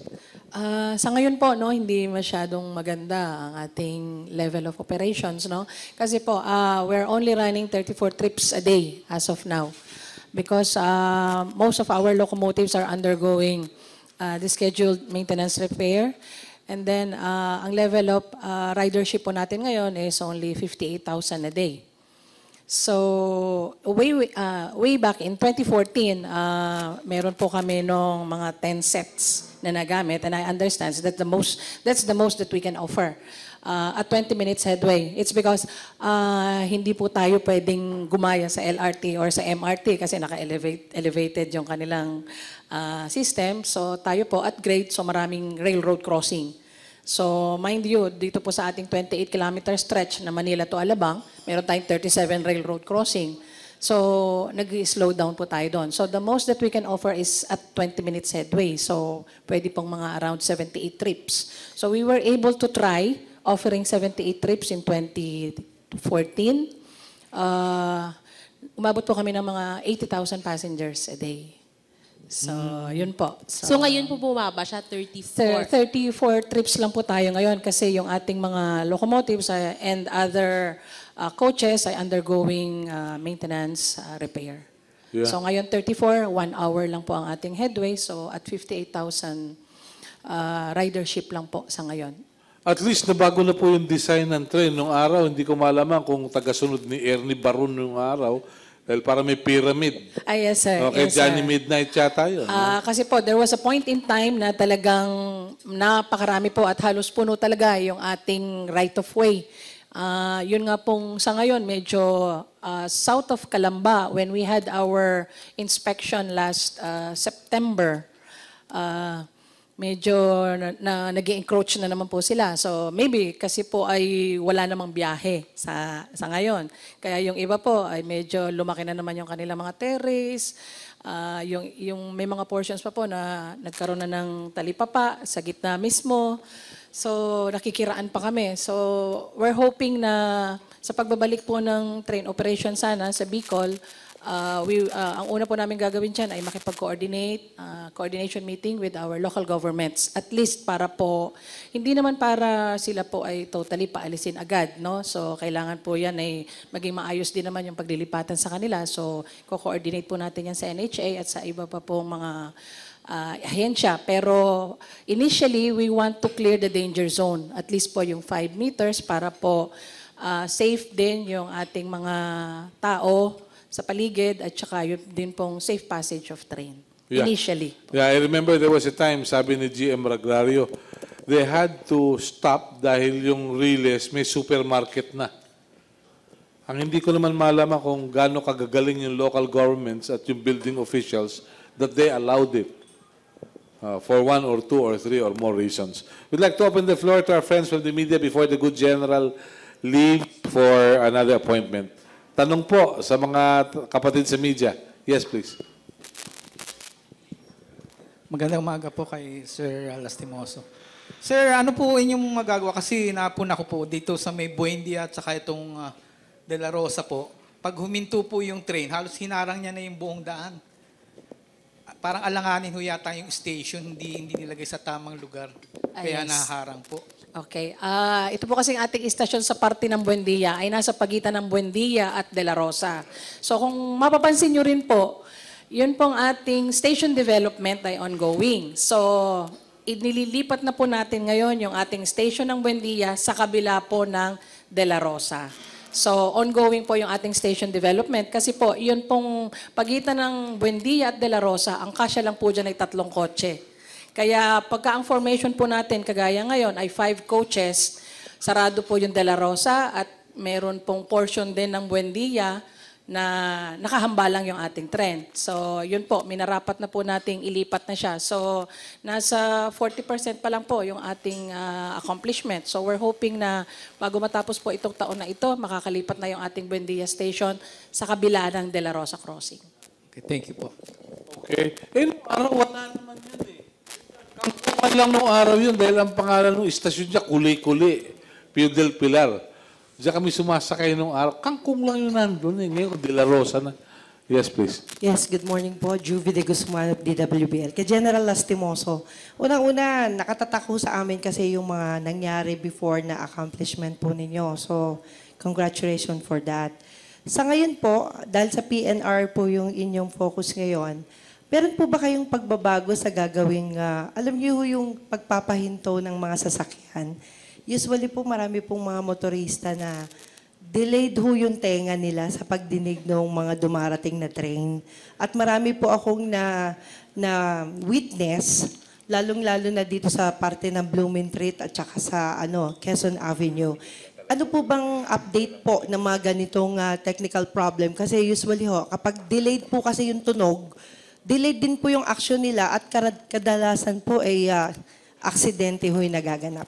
Sa ngayon po, hindi masyadong maganda ang ating level of operations, Kasi po, we're only running 34 trips a day as of now. Because most of our locomotives are undergoing the scheduled maintenance repair. And then, ang level of ridership po natin ngayon is only 58,000 a day. So, way back in 2014, meron po kami nung mga 10 sets na nagamit, and I understand that's the most that we can offer at 20 minutes headway. It's because hindi po tayo pwedeng gumaya sa LRT or sa MRT kasi naka-elevated yung kanilang system. So, tayo po at grade, so maraming railroad crossing. So, mind you, dito po sa ating 28-kilometer stretch na Manila to Alabang, meron tayong 37 railroad crossing. So, nag-slow down po tayo doon. So, the most that we can offer is at 20 minutes headway. So, pwede pong mga around 78 trips. So, we were able to try offering 78 trips in 2014. Umabot po kami ng mga 80,000 passengers a day. So, yun po. So ngayon po bumaba siya, 34. 34 trips lang po tayo ngayon kasi yung ating mga locomotives and other coaches ay undergoing maintenance repair. Yeah. So ngayon 34, 1 hour lang po ang ating headway. So at 58,000 ridership lang po sa ngayon. At least nabago na po yung design ng train nung araw. Hindi ko malaman kung tagasunod ni Ernie Baron nung araw. Dahil para may pyramid. Yes, sir. Okay, Yes, Johnny sir. Midnight yata yun. Kasi po, there was a point in time na talagang napakarami po at halos puno talaga yung ating right of way. Yun nga pong sa ngayon, medyo south of Calamba, when we had our inspection last September, medyo nag-encroach na naman po sila. So maybe kasi po ay wala namang biyahe sa ngayon. Kaya yung iba po ay medyo lumaki na naman yung kanilang mga terrace. Yung may mga portions pa po na nagkaroon na ng talipapa sa gitna mismo. So nakikiraan pa kami. So we're hoping na sa pagbabalik po ng train operation sana sa Bicol, ang una po namin gagawin dyan ay makipag-coordinate, coordination meeting with our local governments. At least para po, hindi naman para sila po ay totally paalisin agad, no? So, kailangan po yan ay maging maayos din naman yung paglilipatan sa kanila. So, co-coordinate po natin yan sa NHA at sa iba pa pong mga ahensya. Pero initially, we want to clear the danger zone. At least po yung 5 meters para po safe din yung ating mga tao sa paligid at saka yun din pong safe passage of train. Yeah. Initially. Yeah, I remember there was a time, sabi ni GM Ragrario, they had to stop dahil yung Riles may supermarket na. Ang hindi ko naman malaman kung gaano kagagaling yung local governments at yung building officials that they allowed it for 1 or 2 or 3 or more reasons. We'd like to open the floor to our friends from the media before the good general leave for another appointment. Tanong po sa mga kapatid sa media. Yes, please. Magandang umaga po kay Sir Lastimoso. Sir, ano po inyong magagawa? Kasi napuna ko po dito sa may Buendia at saka itong De La Rosa po. Pag huminto po yung train, halos hinarang niya na yung buong daan. Parang alanganin ho yata yung station, hindi nilagay sa tamang lugar. Kaya Yes. naharang po. Okay. Ito po kasing ating istasyon sa parte ng Buendia ay nasa pagitan ng Buendia at De La Rosa. So kung mapapansin nyo rin po, yun pong ating station development ay ongoing. So inililipat na po natin ngayon yung ating station ng Buendia sa kabila po ng De La Rosa. So ongoing po yung ating station development kasi po yun pong pagitan ng Buendia at De La Rosa, ang kasya lang po dyan ay 3 kotse. Kaya pagka ang formation po natin, kagaya ngayon, ay 5 coaches, sarado po yung De La Rosa at meron pong portion din ng Buendia na nakahambalang yung ating trend. So, yun po, minarapat na po nating ilipat na siya. So, nasa 40% pa lang po yung ating accomplishment. So, we're hoping na bago matapos po itong taon na ito, makakalipat na yung ating Buendia station sa kabila ng De La Rosa Crossing. Okay, thank you po. Okay. Eh, nung araw, wala naman yun eh. Kangkungan lang nung araw yun dahil ang pangalan ng istasyon niya, Kuli-Kuli, Pio del Pilar. Diyan kami sumasakay nung araw. Kangkung lang yun nandun eh. Ngayon, De La Rosa na. Yes, please. Yes, good morning po. Juvie de Guzman of DWBL. Kay General Lastimoso, unang-una, nakatatak ho sa amin kasi yung mga nangyari before na accomplishment po ninyo. So, congratulations for that. Sa ngayon po, dahil sa PNR po yung inyong focus ngayon, meron po ba kayong pagbabago sa gagawing, alam niyo ho yung pagpapahinto ng mga sasakyan? Usually po marami pong mga motorista na delayed ho yung tenga nila sa pagdinig ng mga dumarating na train. At marami po akong na witness, lalong-lalo na dito sa parte ng Blumentritt at saka sa Quezon Avenue. Ano po bang update po ng mga ganitong technical problem? Kasi usually ho, kapag delayed po kasi yung tunog, delayed din po yung action nila at kadalasan po ay aksidente ho'y nagaganap.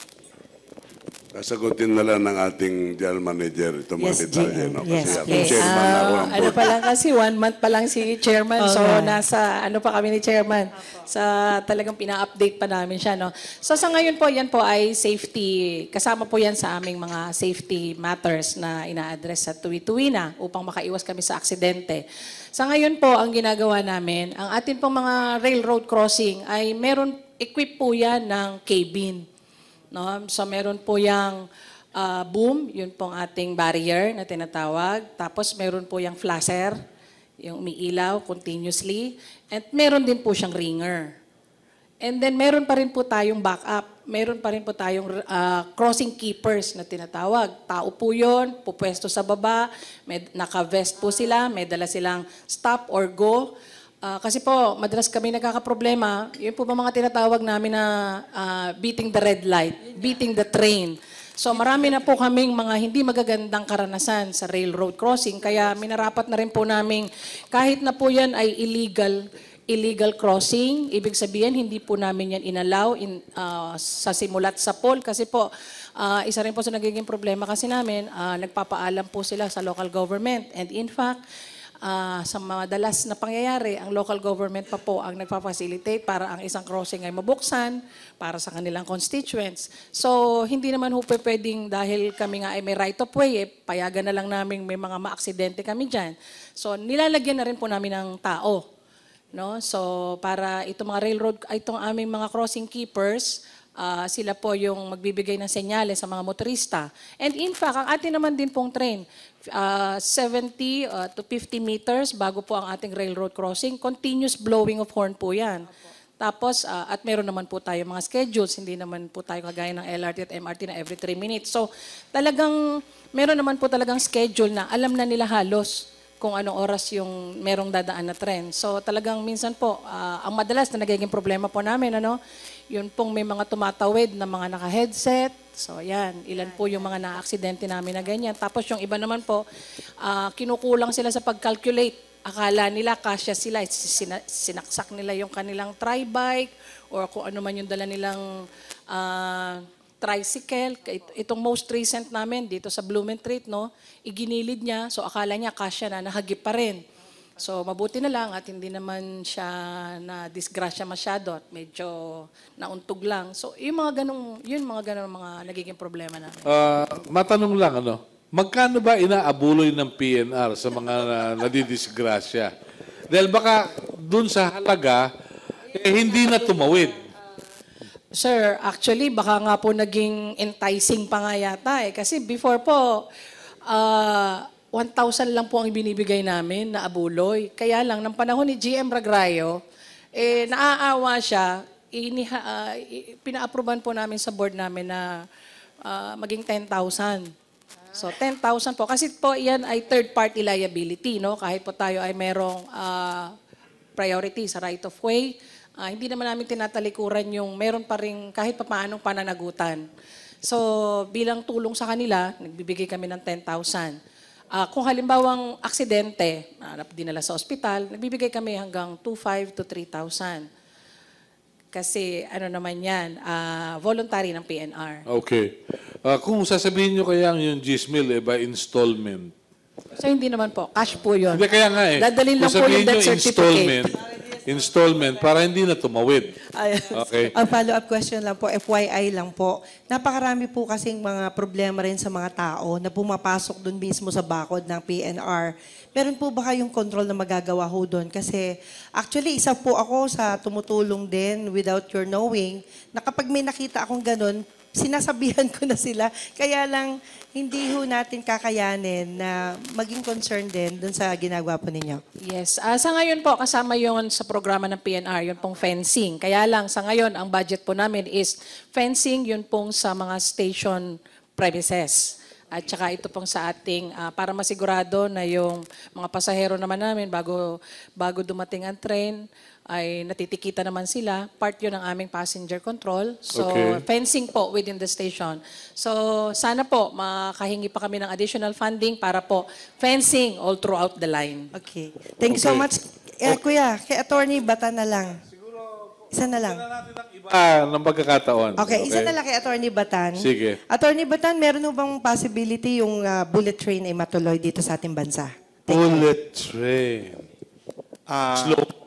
Sagutin na lang ng ating general manager itong mga Yes, detalye. GM. No? Yes, Kasi ako, yes. chairman na ako ng Ano board. pa lang kasi, 1 month pa lang si Chairman. So, Okay. nasa ano pa kami ni Chairman. Sa talagang pina-update pa namin siya. No? So, sa ngayon po, yan po ay safety. Kasama po yan sa aming mga safety matters na ina-address sa tuwi-tuwi na upang makaiwas kami sa aksidente. Sa ngayon po, ang ginagawa namin, ang atin pong mga railroad crossing ay meron, equip po yan ng cabin. No? So meron po yung boom, yun pong ating barrier na tinatawag. Tapos meron po yung flasher, yung umiilaw continuously. And meron din po siyang ringer. And then meron pa rin po tayong backup. Meron pa rin po tayong crossing keepers na tinatawag. Tao po yun, pupwesto sa baba, may naka-vest po sila, may dala silang stop or go. Kasi po, madalas kami nagkakaproblema, yun po ba mga tinatawag namin na beating the red light, beating the train. So marami na po kaming mga hindi magagandang karanasan sa railroad crossing, kaya minarapat na rin po namin, kahit na po yan ay illegal crossing, ibig sabihin hindi po namin yan inalaw sa simulat sa poll, kasi po, isa rin po sa nagiging problema kasi namin, nagpapaalam po sila sa local government. And in fact, sa mga dalas na pangyayari, ang local government pa po ang nagpa-facilitate para ang isang crossing ay mabuksan para sa kanilang constituents. So, hindi naman ho pwedeng dahil kami nga ay may right of way, payagan na lang namin may mga maaksidente kami dyan. So, nilalagyan na rin po namin ng tao. No? So, para itong mga railroad, itong aming mga crossing keepers, sila po yung magbibigay ng senyales sa mga motorista. And in fact, ang atin naman din pong train, 70 to 50 meters bago po ang ating railroad crossing, continuous blowing of horn po yan. Tapos, at meron naman po tayo mga schedules, hindi naman po tayo kagaya ng LRT at MRT na every 3 minutes. So, talagang, meron naman po talagang schedule na alam na nila halos kung anong oras yung merong dadaan na tren. So talagang minsan po, ang madalas na nagiging problema po namin, yun pong may mga tumatawid na mga naka-headset. So yan, ilan po yung mga na-aksidente namin na ganyan. Tapos yung iba naman po, kinukulang sila sa pag-calculate. Akala nila, kasya sila, sinaksak nila yung kanilang tri-bike or kung ano man yung dala nilang tricycle. Itong most recent namin dito sa Blumentritt, iginilid niya, so akala niya kasya na, nahagip pa rin. So mabuti na lang at hindi naman siya na disgrasya masyado at medyo nauntog lang. So yung mga ganong mga nagiging problema namin. Matanong lang, magkano ba inaabuloy ng PNR sa mga nadidisgrasya? Dahil baka dun sa halaga, hindi na tumawid. Sir, actually, baka nga po naging enticing pa nga yata eh. Kasi before po, 1,000 lang po ang ibinibigay namin na abuloy. Kaya lang, ng panahon ni GM Ragrayo, naaawa siya, pina-approvean po namin sa board namin na maging 10,000. So, 10,000 po. Kasi po, yan ay third-party liability, Kahit po tayo ay merong priority sa right of way, hindi naman namin tinatalikuran yung meron pa rin kahit papaanong pananagutan. So, bilang tulong sa kanila, nagbibigay kami ng 10,000. Kung halimbawang aksidente, dinala sa ospital, nagbibigay kami hanggang 2,500 to 3,000. Kasi ano naman yan, voluntary ng PNR. Okay. Kung sasabihin nyo kaya yung GSMIL by installment. So, hindi naman po. Cash po yun. Hindi, kaya nga Dadalhin lang Kung po yung sabihin death nyo certificate. installment para hindi na tumawid. Okay. Ang follow-up question lang po, FYI lang po. Napakarami po kasing mga problema rin sa mga tao na pumapasok doon mismo sa bakod ng PNR. Meron po ba kayong control na magagawa ho doon? Kasi actually, isa po ako sa tumutulong din without your knowing na kapag may nakita akong ganun, sinasabihan ko na sila. Kaya lang, hindi ho natin kakayanin na maging concerned din dun sa ginagawa po ninyo. Yes. Sa ngayon po, kasama yon sa programa ng PNR, yun pong fencing. Kaya lang, sa ngayon, ang budget po namin is fencing, yun pong sa mga station premises. At saka ito pong sa ating, para masigurado na yung mga pasahero naman namin, bago dumating ang train, ay natitikita naman sila. Part yun ng aming passenger control. So, Okay. fencing po within the station. So, sana po, makahingi pa kami ng additional funding para po fencing all throughout the line. Okay. Thank you so Okay. much. Kuya, kay Attorney Batan na lang. Isa na lang. Ng pagkakataon. Okay, isa na lang kay Attorney Batan. Sige. Attorney Batan, meron ho bang possibility yung bullet train ay matuloy dito sa ating bansa? Thank you. Bullet train. Slow.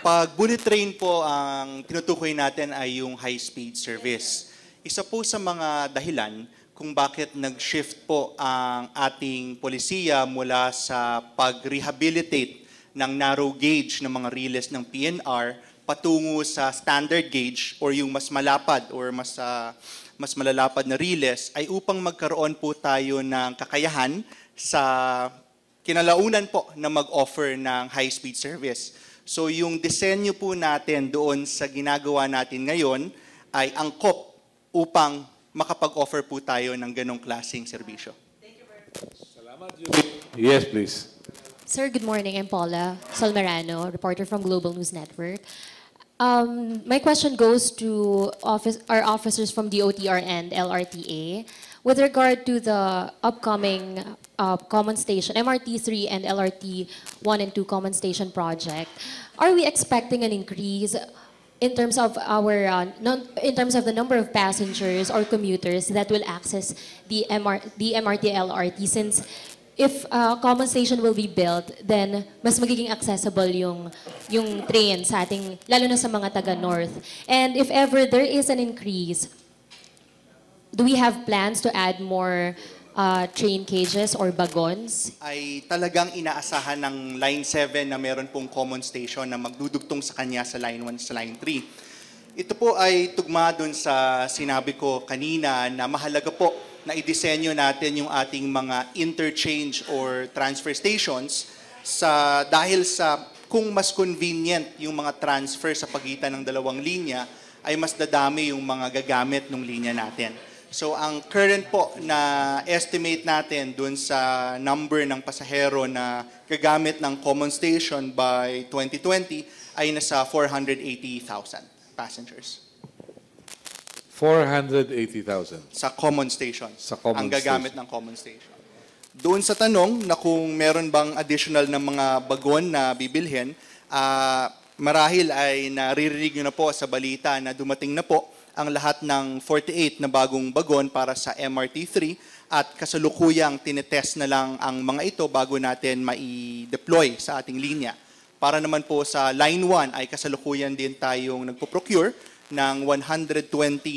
Pag bullet train po, ang tinutukoy natin ay yung high-speed service. Isa po sa mga dahilan kung bakit nag-shift po ang ating polisiya mula sa pag-rehabilitate ng narrow gauge ng mga relays ng PNR patungo sa standard gauge or yung mas malapad or mas malalapad na relays ay upang magkaroon po tayo ng kakayahan sa kinalaunan po na mag-offer ng high-speed service. So yung disenyo po natin doon sa ginagawa natin ngayon ay angkop upang makapag-offer po tayo ng ganong klaseng serbisyo. Yes, please. Sir, good morning. I'm Paula Solmerano, reporter from Global News Network. My question goes to our officers from DOTR and LRTA. With regard to the upcoming common station, MRT3 and LRT 1 and 2 common station project, are we expecting an increase in terms of the number of passengers or commuters that will access the MRT LRT, since if common station will be built, then mas magiging accessible yung train sa ating, lalo na sa mga taga-north. And if ever there is an increase, do we have plans to add more train cages or bagons? Ay talagang inaasahan ng Line 7 na meron pong common station na magdudugtong sa kanya sa Line 1 sa Line 3. Ito po ay tugma dun sa sinabi ko kanina na mahalaga po na idisenyo natin yung ating mga interchange or transfer stations dahil sa kung mas convenient yung mga transfer sa pagitan ng dalawang linya, ay mas dadami yung mga gagamit ng linya natin. So ang current po na estimate natin dun sa number ng pasahero na gagamit ng common station by 2020 ay nasa 480,000 passengers. 480,000. Sa common stations. Sa common ang gagamit ng common station. Doon sa tanong na kung meron bang additional na mga bagon na bibilhin, marahil ay naririnig nyo na po sa balita na dumating na po ang lahat ng 48 na bagong bagon para sa MRT3 at kasalukuyang tinetest na lang ang mga ito bago natin mai-deploy sa ating linya. Para naman po sa Line 1 ay kasalukuyan din tayong nagpo-procure ng 120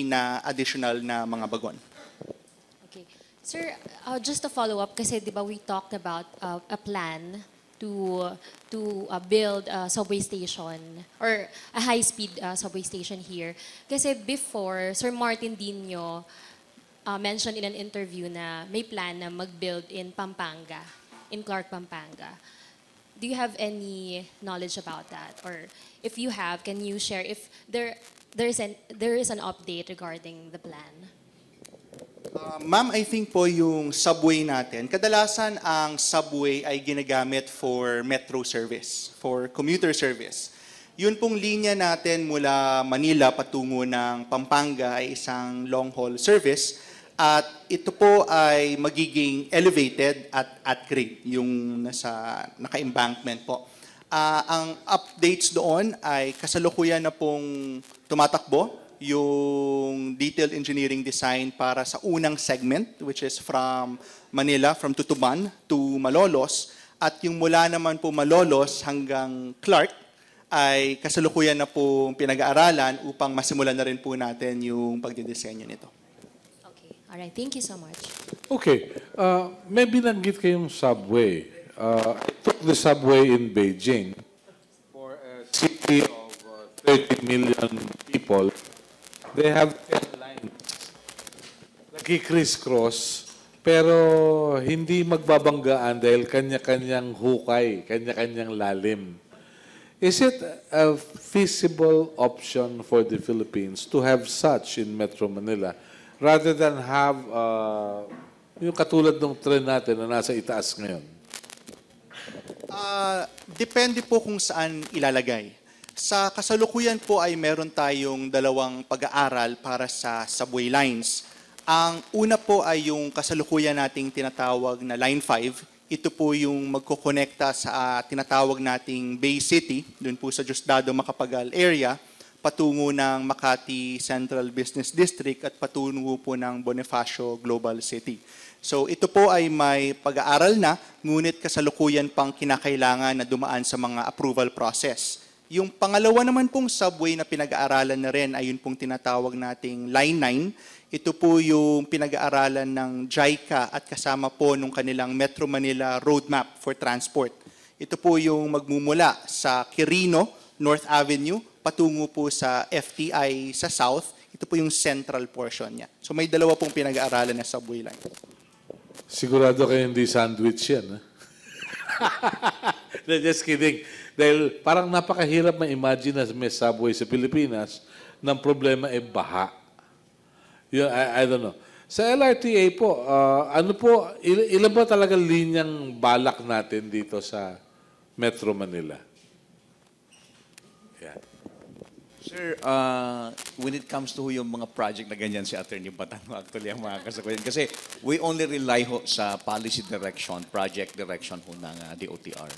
na additional na mga bagon. Okay. Sir, just to follow up, kasi di ba we talked about a plan to build a subway station or a high-speed subway station here. Kasi before, Sir Martin Dino mentioned in an interview na may plan na mag-build in Pampanga, in Clark, Pampanga. Do you have any knowledge about that? Or if you have, can you share if there is an update regarding the plan? Ma'am, I think po yung subway natin, kadalasan ang subway ay ginagamit for metro service, for commuter service. Yun pong linya natin mula Manila patungo ng Pampanga ay isang long-haul service at ito po ay magiging elevated at grade, yung naka-embankment po. Ang updates doon ay kasalukuyan na pong tumatakbo yung detailed engineering design para sa unang segment, which is from Manila, from Tutuban to Malolos. At yung mula naman po Malolos hanggang Clark ay kasalukuyan na po pinag-aaralan upang masimulan na rin po natin yung pagdidesenyo nito. Okay. All right. Thank you so much. Okay. May binanggit kayong subway. I took the subway in Beijing for a city of 30 million people. They have 10 lines. Nagki-criss-cross, pero hindi magbabanggaan dahil kanya-kanyang hukay, kanya-kanyang lalim. Is it a feasible option for the Philippines to have such in Metro Manila rather than have yung katulad ng tren natin na nasa itaas ngayon? Depende po kung saan ilalagay. Sa kasalukuyan po ay meron tayong dalawang pag-aaral para sa subway lines. Ang una po ay yung kasalukuyan nating tinatawag na Line 5. Ito po yung magkokonekta sa tinatawag nating Bay City, dun po sa Diosdado Macapagal area, patungo ng Makati Central Business District at patungo po ng Bonifacio Global City. So ito po ay may pag-aaral na, ngunit kasalukuyan pang kinakailangan na dumaan sa mga approval process. Yung pangalawa naman pong subway na pinag-aaralan na rin ay yun pong tinatawag nating Line 9. Ito po yung pinag-aaralan ng JICA at kasama po nung kanilang Metro Manila Roadmap for Transport. Ito po yung magmumula sa Quirino, North Avenue, patungo po sa FTI sa South. Ito po yung central portion niya. So may dalawa pong pinag-aaralan na subway line. Sigurado kayo hindi sandwich yan. Just kidding. Dahil parang napakahirap ma-imagine na may subway sa Pilipinas ng problema ay baha. I don't know. Sa LRTA po, ilan ba talaga linyang balak natin dito sa Metro Manila? Yeah. Sir, when it comes to yung mga project na ganyan si Attorney Batango, actually ang mga kasakuyan. Kasi we only rely sa policy direction, project direction ho ng DOTR.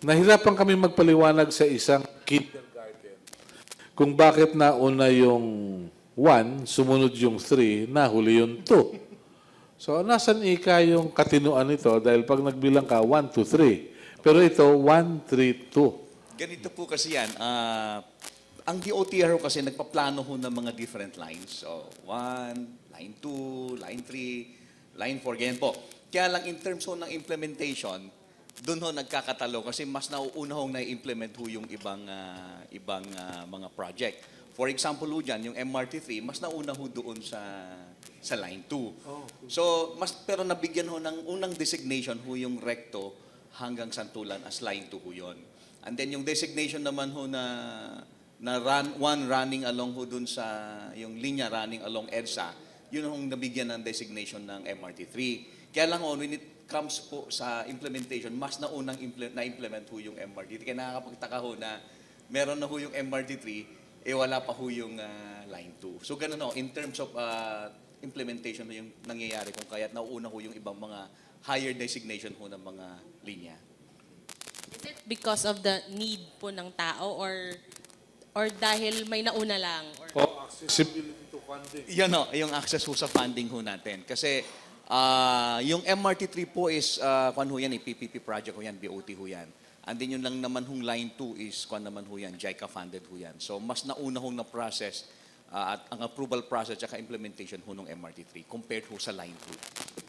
Nahirapan kami magpaliwanag sa isang kindergarten kung bakit nauna yung 1, sumunod yung 3, nahuli yung 2. So, nasan ika yung katinuan nito? Dahil pag nagbilang ka, 1, 2, 3. Pero ito, 1, 3, 2. Ganito po kasi yan. Ang DOTR kasi nagpaplano ho ng mga different lines. So, 1, line 2, line 3, line 4, ganyan po. Kaya lang in terms ho ng implementation, doon ho nagkakatalo kasi mas nauuna hong na-implement ho yung ibang mga project. For example ho dyan, yung MRT3, mas nauna ho doon sa line 2. So, pero nabigyan ho ng unang designation ho yung recto hanggang Santulan as line 2 ho yun. And then yung designation naman ho na running along ho dun sa, yung linya running along EDSA, yun ang nabigyan ng designation ng MRT3. Kaya lang ho, when it comes po sa implementation, mas naunang na-implement ho yung MRT3. Kaya nakakapagtaka ho na meron na ho yung MRT3, wala pa ho yung line 2. So ganun ho, in terms of implementation ho yung nangyayari kung kaya't nauuna ho yung ibang mga higher designation ho ng mga linya. Is it because of the need po ng tao or dahil may nauna lang? Or Accessibility to funding. Yan ho, yung access ho sa funding ho natin. Kasi yung MRT3 po is, kung ho yan, PPP project ho yan, BOT ho yan. And then yun lang naman hong line 2 is, kung naman ho yan, JICA funded ho yan. So mas nauna hong na-process at ang approval process at implementation ho ng MRT3 compared ho sa line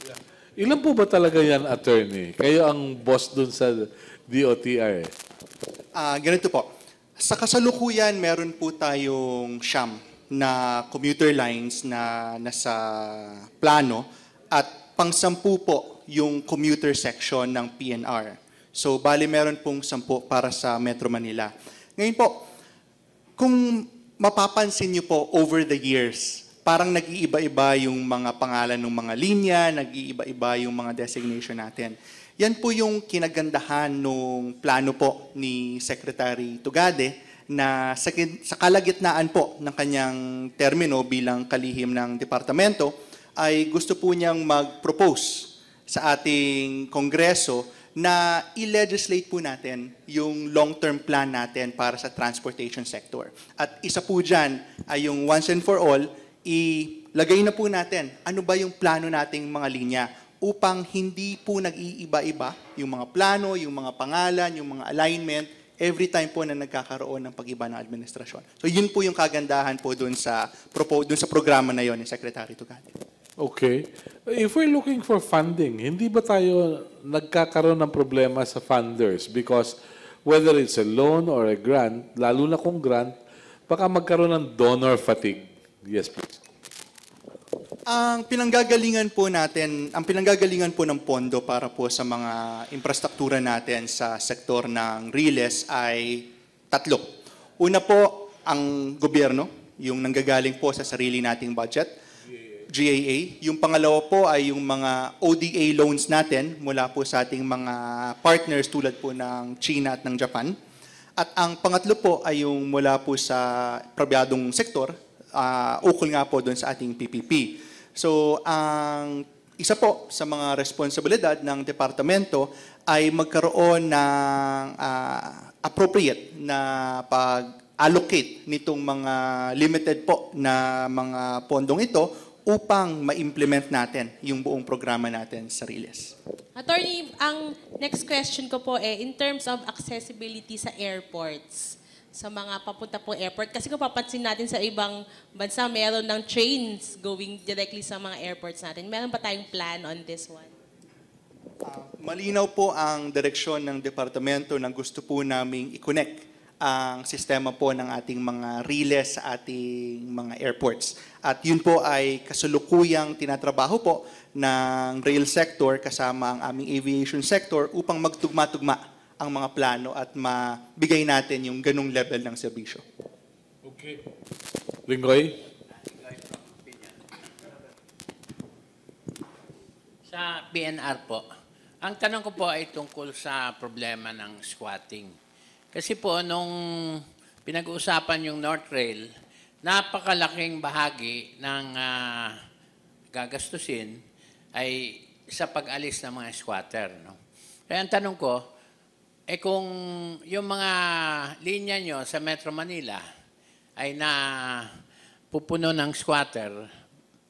2. Ilan po ba talaga yan, attorney? Kayo ang boss dun sa DOTR. Ganito po. Sa kasalukuyan, meron po tayong siyam na commuter lines na nasa plano at pang-sampu po yung commuter section ng PNR. So, bali meron pong 10 para sa Metro Manila. Ngayon po, kung mapapansin niyo po over the years, parang nag-iiba-iba yung mga pangalan ng mga linya, nag-iiba-iba yung mga designation natin. Yan po yung kinagandahan nung plano po ni Secretary Tugade na sa kalagitnaan po ng kanyang termino bilang kalihim ng departamento ay gusto po niyang mag-propose sa ating Kongreso na i-legislate po natin yung long-term plan natin para sa transportation sector. At isa po dyan ay yung once and for all, ilagay na po natin ano ba yung plano nating mga linya upang hindi po nag-iiba-iba yung mga plano, yung mga pangalan, yung mga alignment, every time po na nagkakaroon ng pag-iba ng administrasyon. So yun po yung kagandahan po dun sa programa na yon ni Secretary Tugade. Okay. If we're looking for funding, hindi ba tayo nagkakaroon ng problema sa funders? Because whether it's a loan or a grant, lalo na kung grant, baka magkaroon ng donor fatigue. Yes, please. Ang pinanggagalingan po ng pondo para po sa mga infrastruktura natin sa sektor ng RILES ay 3. Una po, ang gobyerno, yung nanggagaling po sa sarili nating budget, GAA. Yung pangalawa po ay yung mga ODA loans natin mula po sa ating mga partners tulad po ng China at ng Japan. At ang pangatlo po ay yung mula po sa prabyadong sektor, ukol nga po doon sa ating PPP. So, ang isa po sa mga responsibilidad ng departamento ay magkaroon ng appropriate na pag-allocate nitong mga limited po na mga pondong ito upang ma-implement natin yung buong programa natin sa RILES. Attorney, ang next question ko po in terms of accessibility sa airports, sa mga papunta po airport. Kasi kung papansin natin sa ibang bansa, meron ng trains going directly sa mga airports natin. Meron ba tayong plan on this one? Malinaw po ang direksyon ng departamento na gusto po naming i-connect ang sistema po ng ating mga RILES sa ating mga airports. At yun po ay kasalukuyang tinatrabaho po ng rail sector kasama ang aming aviation sector upang magtugma-tugma ang mga plano at mabigay natin yung ganung level ng serbisyo. Okay. Lingoy? Sa PNR po, ang tanong ko po ay tungkol sa problema ng squatting. Kasi po, nung pinag-uusapan yung North Rail, napakalaking bahagi ng gagastusin ay sa pag-alis ng mga squatter. No? Kaya ang tanong ko, kung yung mga linya nyo sa Metro Manila ay na pupuno ng squatter,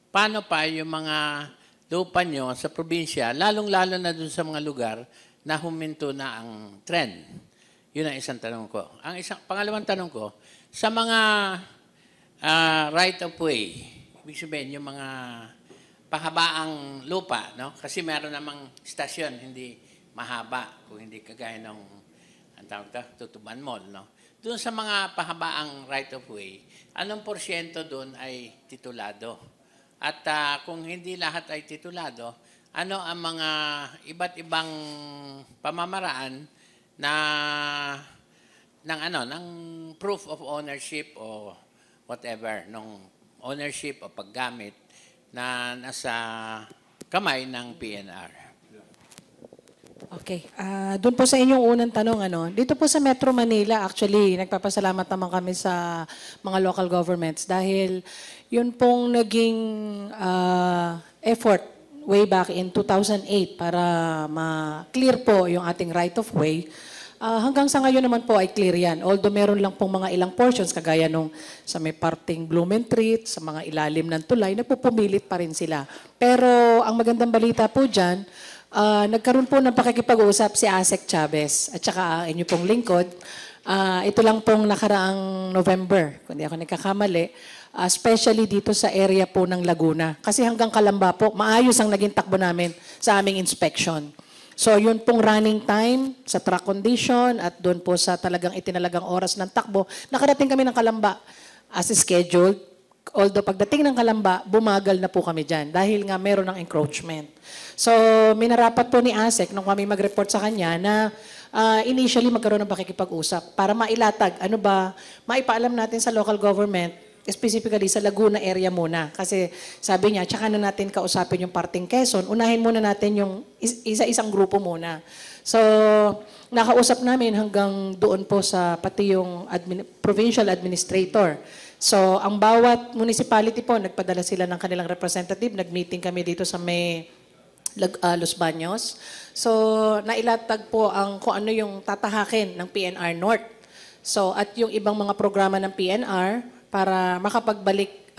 paano pa yung mga lupa nyo sa probinsya, lalong-lalo na dun sa mga lugar na huminto na ang trend. Yun ang isang tanong ko. Pangalawang tanong ko, sa mga right of way, ibig sabihin yung mga pahabaang lupa, no? Kasi meron namang stasyon, hindi mahaba, kung hindi kagaya ng Tutuban Mall, no? Doon sa mga pahabaang right of way, anong porsyento doon ay titulado? At kung hindi lahat ay titulado, ano ang mga iba't ibang pamamaraan na ng proof of ownership o whatever, ng ownership o paggamit na nasa kamay ng PNR? Okay. Doon po sa inyong unang tanong, dito po sa Metro Manila, actually, nagpapasalamat naman kami sa mga local governments dahil yun pong naging effort way back in 2008 para ma-clear po yung ating right of way. Hanggang sa ngayon naman po ay clear yan. Although meron lang pong mga ilang portions, kagaya nung sa may parting Blumentritt, sa mga ilalim ng tulay, nagpupumilit pa rin sila. Pero ang magandang balita po dyan, nagkaroon po ng pakikipag-uusap si Asek Chavez at saka inyo pong lingkod. Ito lang pong nakaraang November, kung di ako nagkakamali, especially dito sa area po ng Laguna. Kasi hanggang Calamba po, maayos ang naging takbo namin sa aming inspection. So yun pong running time sa track condition at doon po sa talagang itinalagang oras ng takbo, nakarating kami ng Calamba as scheduled. Although pagdating ng Calamba, bumagal na po kami dyan dahil nga meron ng encroachment. So minarapat po ni ASEC nung kami mag-report sa kanya na initially magkaroon ng pakikipag-usap para mailatag, maipaalam natin sa local government, specifically sa Laguna area muna. Kasi sabi niya, tsaka na natin kausapin yung parting Quezon, unahin muna natin yung isa-isang grupo muna. So nakausap namin hanggang doon po sa pati yung provincial administrator. So, ang bawat municipality po, nagpadala sila ng kanilang representative. Nag-meeting kami dito sa may Los Baños. So, nailatag po kung ano yung tatahakin ng PNR North. So, at yung ibang mga programa ng PNR para makapagbalik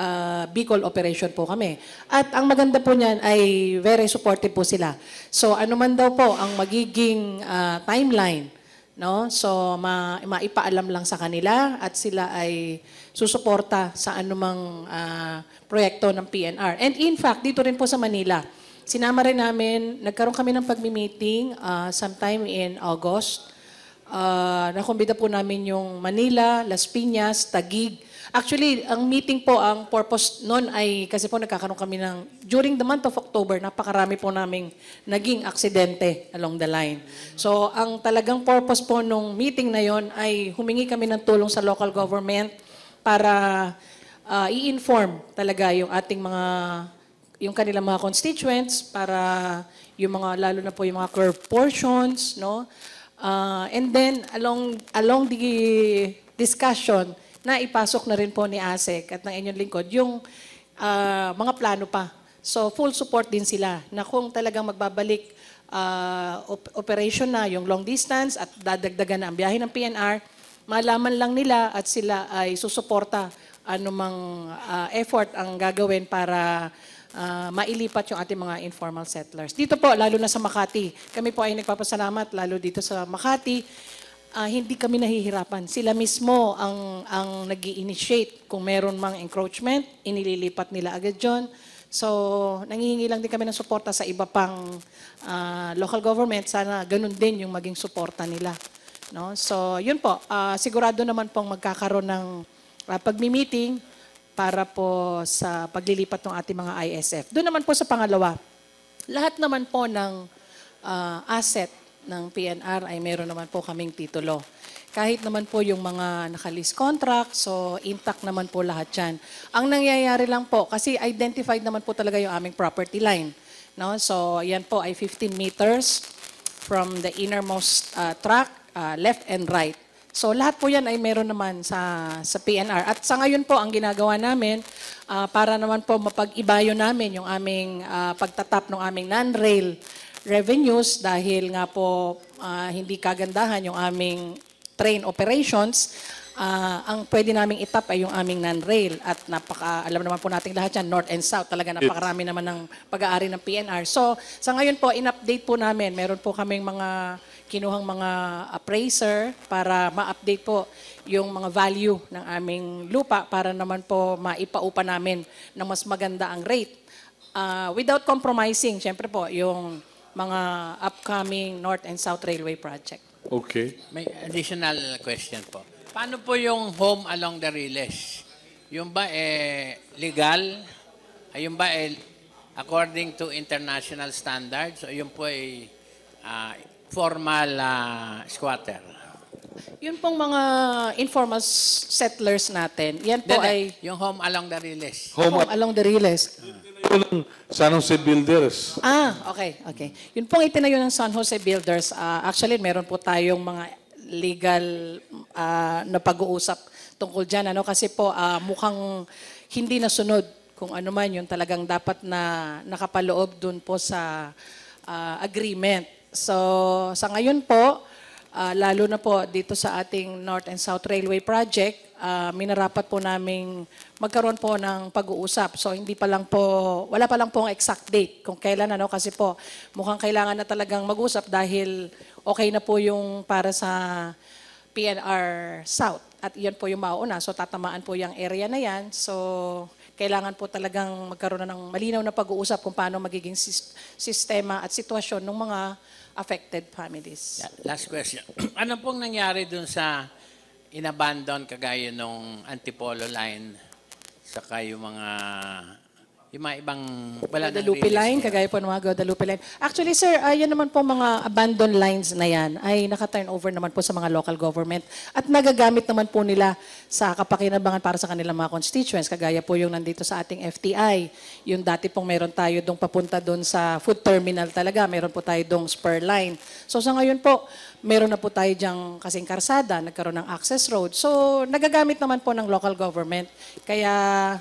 Bicol operation po kami. At ang maganda po niyan ay very supportive po sila. So, ano man daw po ang magiging timeline, no? So, maipaalam lang sa kanila at sila ay susuporta sa anumang proyekto ng PNR. And in fact, dito rin po sa Manila, sinama rin namin, nagkaroon kami ng pagmi-meeting sometime in August. Nakumbida po namin yung Manila, Las Piñas, Taguig. Actually, ang meeting po, ang purpose noon ay, kasi po nagkakaroon kami during the month of October, napakarami po naming naging aksidente along the line. So, ang talagang purpose po nung meeting na yon ay humingi kami ng tulong sa local government para i-inform talaga yung ating yung kanilang mga constituents para yung mga, lalo na po yung mga curved portions, no? And then, along the discussion, na ipasok na rin po ni ASEC at ng inyong lingkod yung mga plano pa. So, full support din sila na kung talagang magbabalik operation na yung long distance at dadagdagan na ang biyahe ng PNR, malaman lang nila at sila ay susuporta anumang effort ang gagawin para mailipat yung ating mga informal settlers. Dito po, lalo na sa Makati, kami po ay nagpapasalamat, lalo dito sa Makati, hindi kami nahihirapan. Sila mismo ang nag-i-initiate. Kung meron mang encroachment, inililipat nila agad yun. So, nangihingi lang din kami ng suporta sa iba pang local government. Sana ganun din yung maging suporta nila. No? So, yun po. Sigurado naman pong magkakaroon ng pagmi-meeting para po sa paglilipat ng ating mga ISF. Doon naman po sa pangalawa, lahat naman po ng asset ng PNR ay meron naman po kaming titulo. Kahit naman po yung mga naka-lease contract, so intact naman po lahat yan. Ang nangyayari lang po, kasi identified naman po talaga yung aming property line. No? So yan po ay 15 meters from the innermost track, left and right. So lahat po yan ay meron naman sa PNR. At sa ngayon po, ang ginagawa namin, para naman po mapag-ibayo namin yung aming pagtatap ng aming non-rail revenues dahil nga po hindi kagandahan yung aming train operations, ang pwede naming itap ay yung aming non-rail at alam naman po nating lahat yan, North and South, talaga napakarami naman ng pag-aari ng PNR. So sa ngayon po, in-update po namin, meron po kaming mga kinuhang mga appraiser para ma-update po yung mga value ng aming lupa para naman po maipaupa namin ng mas maganda ang rate. Without compromising, syempre po, yung mga upcoming North and South Railway project. Okay. May additional question po. Paano po yung home along the Riles? Yung ba legal? Yung ba according to international standards? O yung po formal squatter? Yun pong mga informal settlers natin, yan po ay Yung home along the Riles. home along the Riles. Yung San Jose Builders. Okay. Yun pong itinayo ng San Jose Builders. Actually, meron po tayong mga legal na pag-uusap tungkol dyan. Kasi po mukhang hindi nasunod kung ano man yung talagang dapat na nakapaloob dun po sa agreement. So sa ngayon po, lalo na po dito sa ating North and South Railway Project, minarapat po naming magkaroon po ng pag-uusap. So hindi pa lang po, wala pa lang po ang exact date kung kailan kasi po mukhang kailangan na talagang mag-usap dahil okay na po yung para sa PNR South at iyan po yung mauna. So tatamaan po yung area na yan. So kailangan po talagang magkaroon na ng malinaw na pag-uusap kung paano magiging sistema at sitwasyon ng mga affected families. Last question. Ano pong nangyari dun sa inabandon kagaya nung Antipolo line saka yung mga ibang wala nang Guadalupe release line, ngayon? kagaya po ng mga Guadalupe line. Actually, sir, yan naman po mga abandoned lines na yan ay naka-turn over naman po sa mga local government at nagagamit naman po nila sa kapakinabangan para sa kanilang mga constituents. Kagaya po yung nandito sa ating FTI. Yung dati pong meron tayo dong papunta doon sa food terminal talaga. Meron po tayo dong spur line. So sa ngayon po, meron na po tayo diyang kasing karsada, nagkaroon ng access road. So nagagamit naman po ng local government. Kaya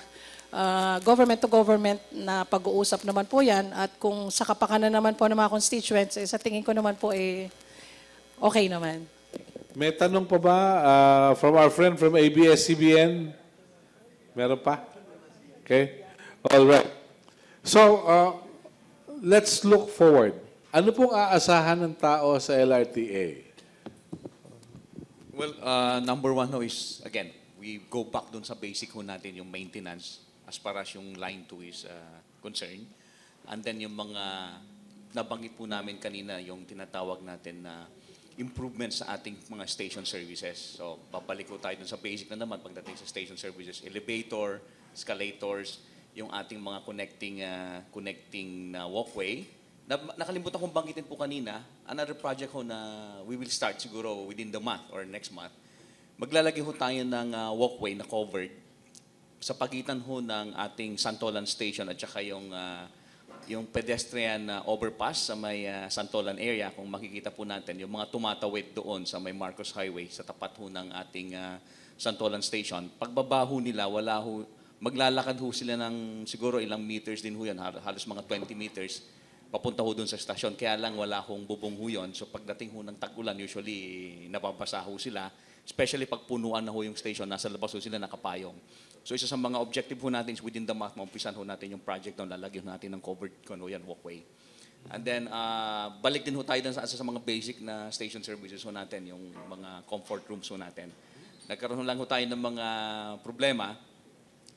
government to government na pag-uusap naman po yan at kung sa kapakanan naman po ng mga constituents, sa tingin ko naman po okay naman. May tanong pa ba from our friend from ABS-CBN? Meron pa? Okay. All right. So, let's look forward. Ano pong aasahan ng tao sa LRTA? Well, number one is, again, we go back dun sa basic natin, yung maintenance, as far as yung line 2 is concerned. And then yung mga nabanggit po namin kanina, yung tinatawag natin na improvements sa ating mga station services. So, babalik ko tayo dun sa basic na naman pagdating sa station services. Elevator, escalators, yung ating mga connecting walkway. Nakalimutan kong banggitin po kanina, another project na we will start siguro within the month or next month. Maglalagay tayo ng walkway na covered sa pagitan ng ating Santolan Station at saka yung pedestrian overpass sa may Santolan area. Kung makikita po natin, yung mga tumatawid doon sa may Marcos Highway sa tapat ng ating Santolan Station. Pagbaba nila, maglalakad sila ng siguro ilang meters din yan, halos mga 20 meters, papunta doon sa stasyon. Kaya lang wala bubong yun. So pagdating ng tag-ulan, usually nababasa sila. Especially pag punuan na yung station, nasa labas sila nakapayong. So isa sa mga objective natin is within the month, maumpisan natin yung project doon, lalagyan natin ng covered walkway. And then, balik din tayo sa mga basic na station services natin, yung mga comfort rooms natin. Nagkaroon lang tayo ng mga problema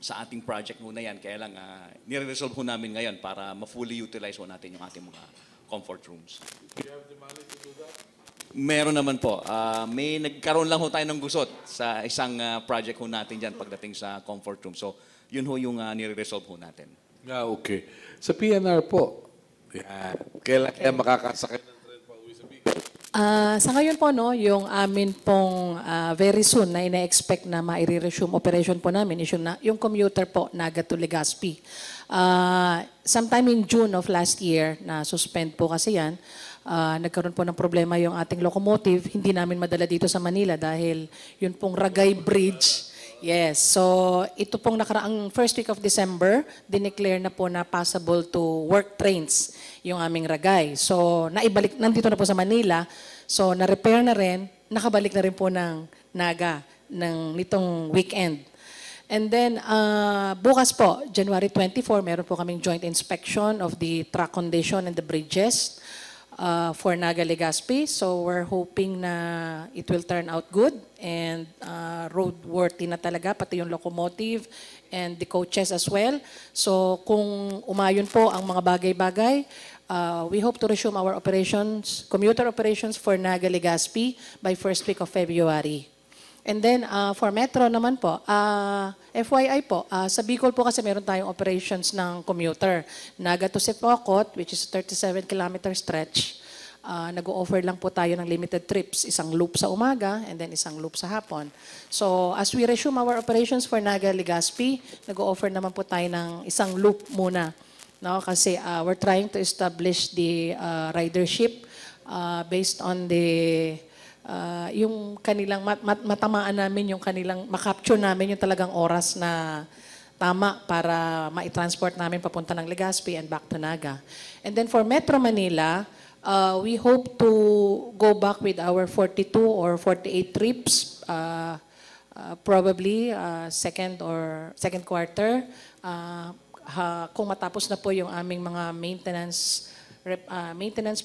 sa ating project na yan, kaya lang nire-resolve namin ngayon para ma-fully utilize natin yung ating mga comfort rooms. Do you have the money to do that? Meron naman po. May nagkaroon lang tayo ng gusot sa isang project natin dyan pagdating sa comfort room. So, yun yung nire-resolve natin. Okay. Sa PNR po, yan. Kailan makakasakit ng tren pa uwi sa Bicol? Sa ngayon po, yung amin pong very soon na ina-expect na ma-resume operation po namin is yung commuter po, Naga to Legazpi. Sometime in June of last year, na-suspend po kasi yan, nagkaroon po ng problema yung ating locomotive. Hindi namin madala dito sa Manila dahil yun pong Ragay Bridge. Yes. So, ito pong nakaraang first week of December, dineclare na po na passable to work trains yung aming Ragay. So, nandito na po sa Manila. So, na-repair na rin, nakabalik na rin po ng Naga. nitong weekend. And then, bukas po, January 24, meron po kaming joint inspection of the track condition and the bridges for Naga Legazpi. So we're hoping na it will turn out good and roadworthy na talaga, pati yung locomotive and the coaches as well. So kung umayon po ang mga bagay-bagay, we hope to resume our operations, commuter operations for Naga Legazpi by first week of February. And then for Metro naman po, FYI po, sa Bicol po kasi meron tayong operations ng commuter. Naga to Sipocot, which is a 37-kilometer stretch. Nag-o-offer lang po tayo ng limited trips, isang loop sa umaga and then isang loop sa hapon. So as we resume our operations for Naga Legazpi, nag-o-offer naman po tayo ng isang loop muna. No? Kasi we're trying to establish the ridership based on the yung kanilang matamaan namin, yung kanilang makapture namin yung talagang oras na tama para ma-transport namin papunta ng Legazpi and back to Naga. And then for Metro Manila, we hope to go back with our 42 or 48 trips, probably second quarter, kung matapos na po yung aming mga maintenance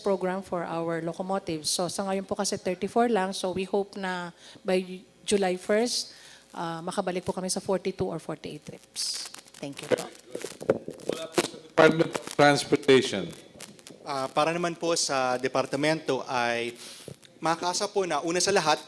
program for our locomotives. So sa ngayon po kasi 34 lang, so we hope na by July 1st, makabalik po kami sa 42 or 48 trips. Thank you po. Department of Transportation. Para naman po sa departamento ay makakasa po na una sa lahat,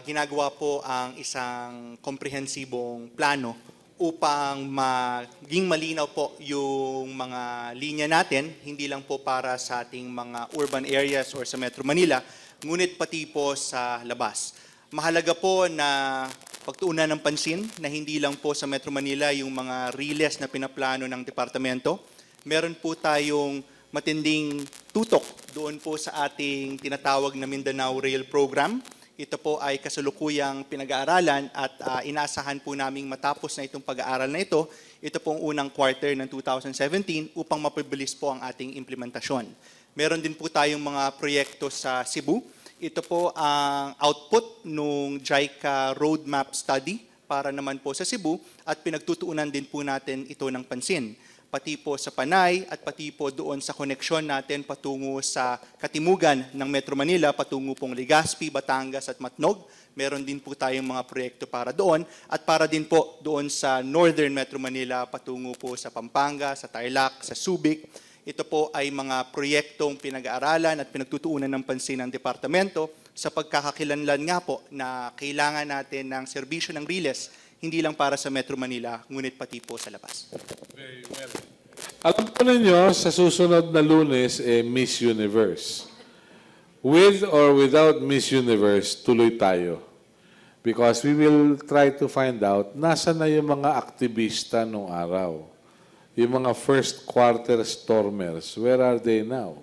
ginagawa po ang isang komprehensibong plano upang maging malinaw po yung mga linya natin, hindi lang po para sa ating mga urban areas or sa Metro Manila, ngunit pati po sa labas. Mahalaga po na pagtuunan ng pansin na hindi lang po sa Metro Manila yung mga riles na pinaplano ng departamento. Meron po tayong matinding tutok doon po sa ating tinatawag na Mindanao Rail Program. Ito po ay kasalukuyang pinag-aaralan at inaasahan po naming matapos na itong pag-aaral na ito, ito pong unang quarter ng 2017 upang mapabilis po ang ating implementasyon. Meron din po tayong mga proyekto sa Cebu. Ito po ang output ng JICA Roadmap Study para naman po sa Cebu at pinagtutuunan din po natin ito ng pansin. Pati po sa Panay at pati po doon sa koneksyon natin patungo sa katimugan ng Metro Manila, patungo pong Legazpi, Batangas at Matnog. Meron din po tayong mga proyekto para doon at para din po doon sa Northern Metro Manila, patungo po sa Pampanga, sa Tarlac, sa Subic. Ito po ay mga proyektong pinag-aaralan at pinagtutuunan ng pansin ng departamento sa pagkakakilanlan nga po na kailangan natin ng serbisyo ng riles hindi lang para sa Metro Manila, ngunit pati po sa labas. Very well. Alam po ninyo, sa susunod na Lunes, Miss Universe. With or without Miss Universe, tuloy tayo. Because we will try to find out nasa na yung mga aktivista nung araw. Yung mga first quarter stormers, where are they now?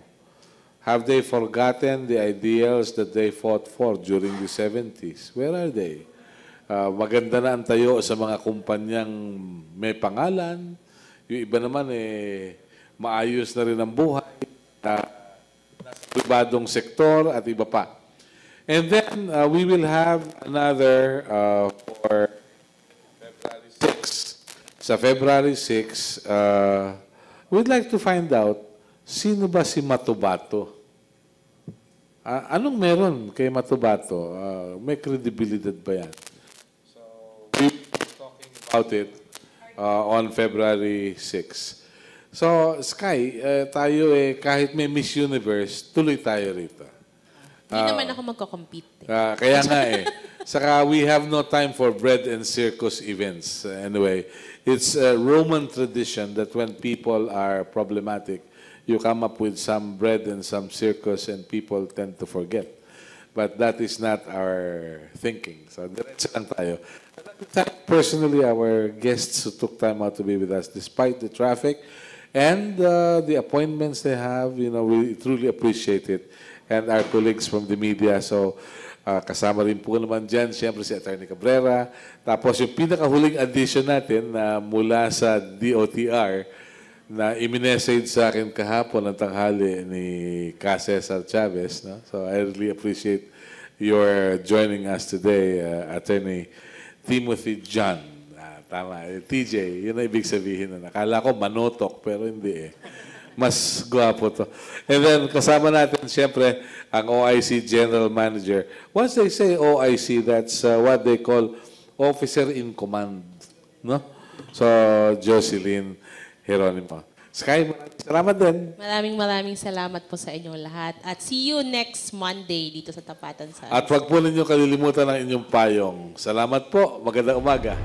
Have they forgotten the ideals that they fought for during the 70s? Where are they? Maganda na ang tayo sa mga kumpanyang may pangalan. Yung iba naman, maayos na rin ang buhay. Nasa pribadong sektor at iba pa. And then, we will have another for February 6. Sa February 6, we'd like to find out, sino ba si Matubato? Anong meron kay Matubato? May credibility ba yan? We were talking about it on February 6. So, Sky, tayo kahit may Miss Universe, tuloy tayo rito. Hindi naman ako magko-compete. Kaya nga Saka we have no time for bread and circus events. Anyway, it's a Roman tradition that when people are problematic, you come up with some bread and some circus and people tend to forget. But that is not our thinking. So, diretso lang tayo. Personally, our guests who took time out to be with us, despite the traffic and the appointments they have, we truly appreciate it. And our colleagues from the media. So, kasama rin po naman dyan, siyempre si Atty. Cabrera. Tapos yung pinakahuling addition natin na mula sa DOTR na iminessage sa akin kahapon ng tanghali ni Cesar Chavez. No? So, I really appreciate you're joining us today, Attorney Timothy John. Tama, TJ, yun ang ibig sabihin. Nakala ko manotok, pero hindi eh. Mas gwapo to. And then, kasama natin, siyempre, ang OIC General Manager. Once they say OIC, that's what they call Officer in Command. No? So, Jocelyn Geronimo. Sky, maraming salamat din. Maraming salamat po sa inyong lahat. At see you next Monday dito sa Tapatan sa... At wag po ninyo kalilimutan ang inyong payong. Salamat po. Magandang umaga.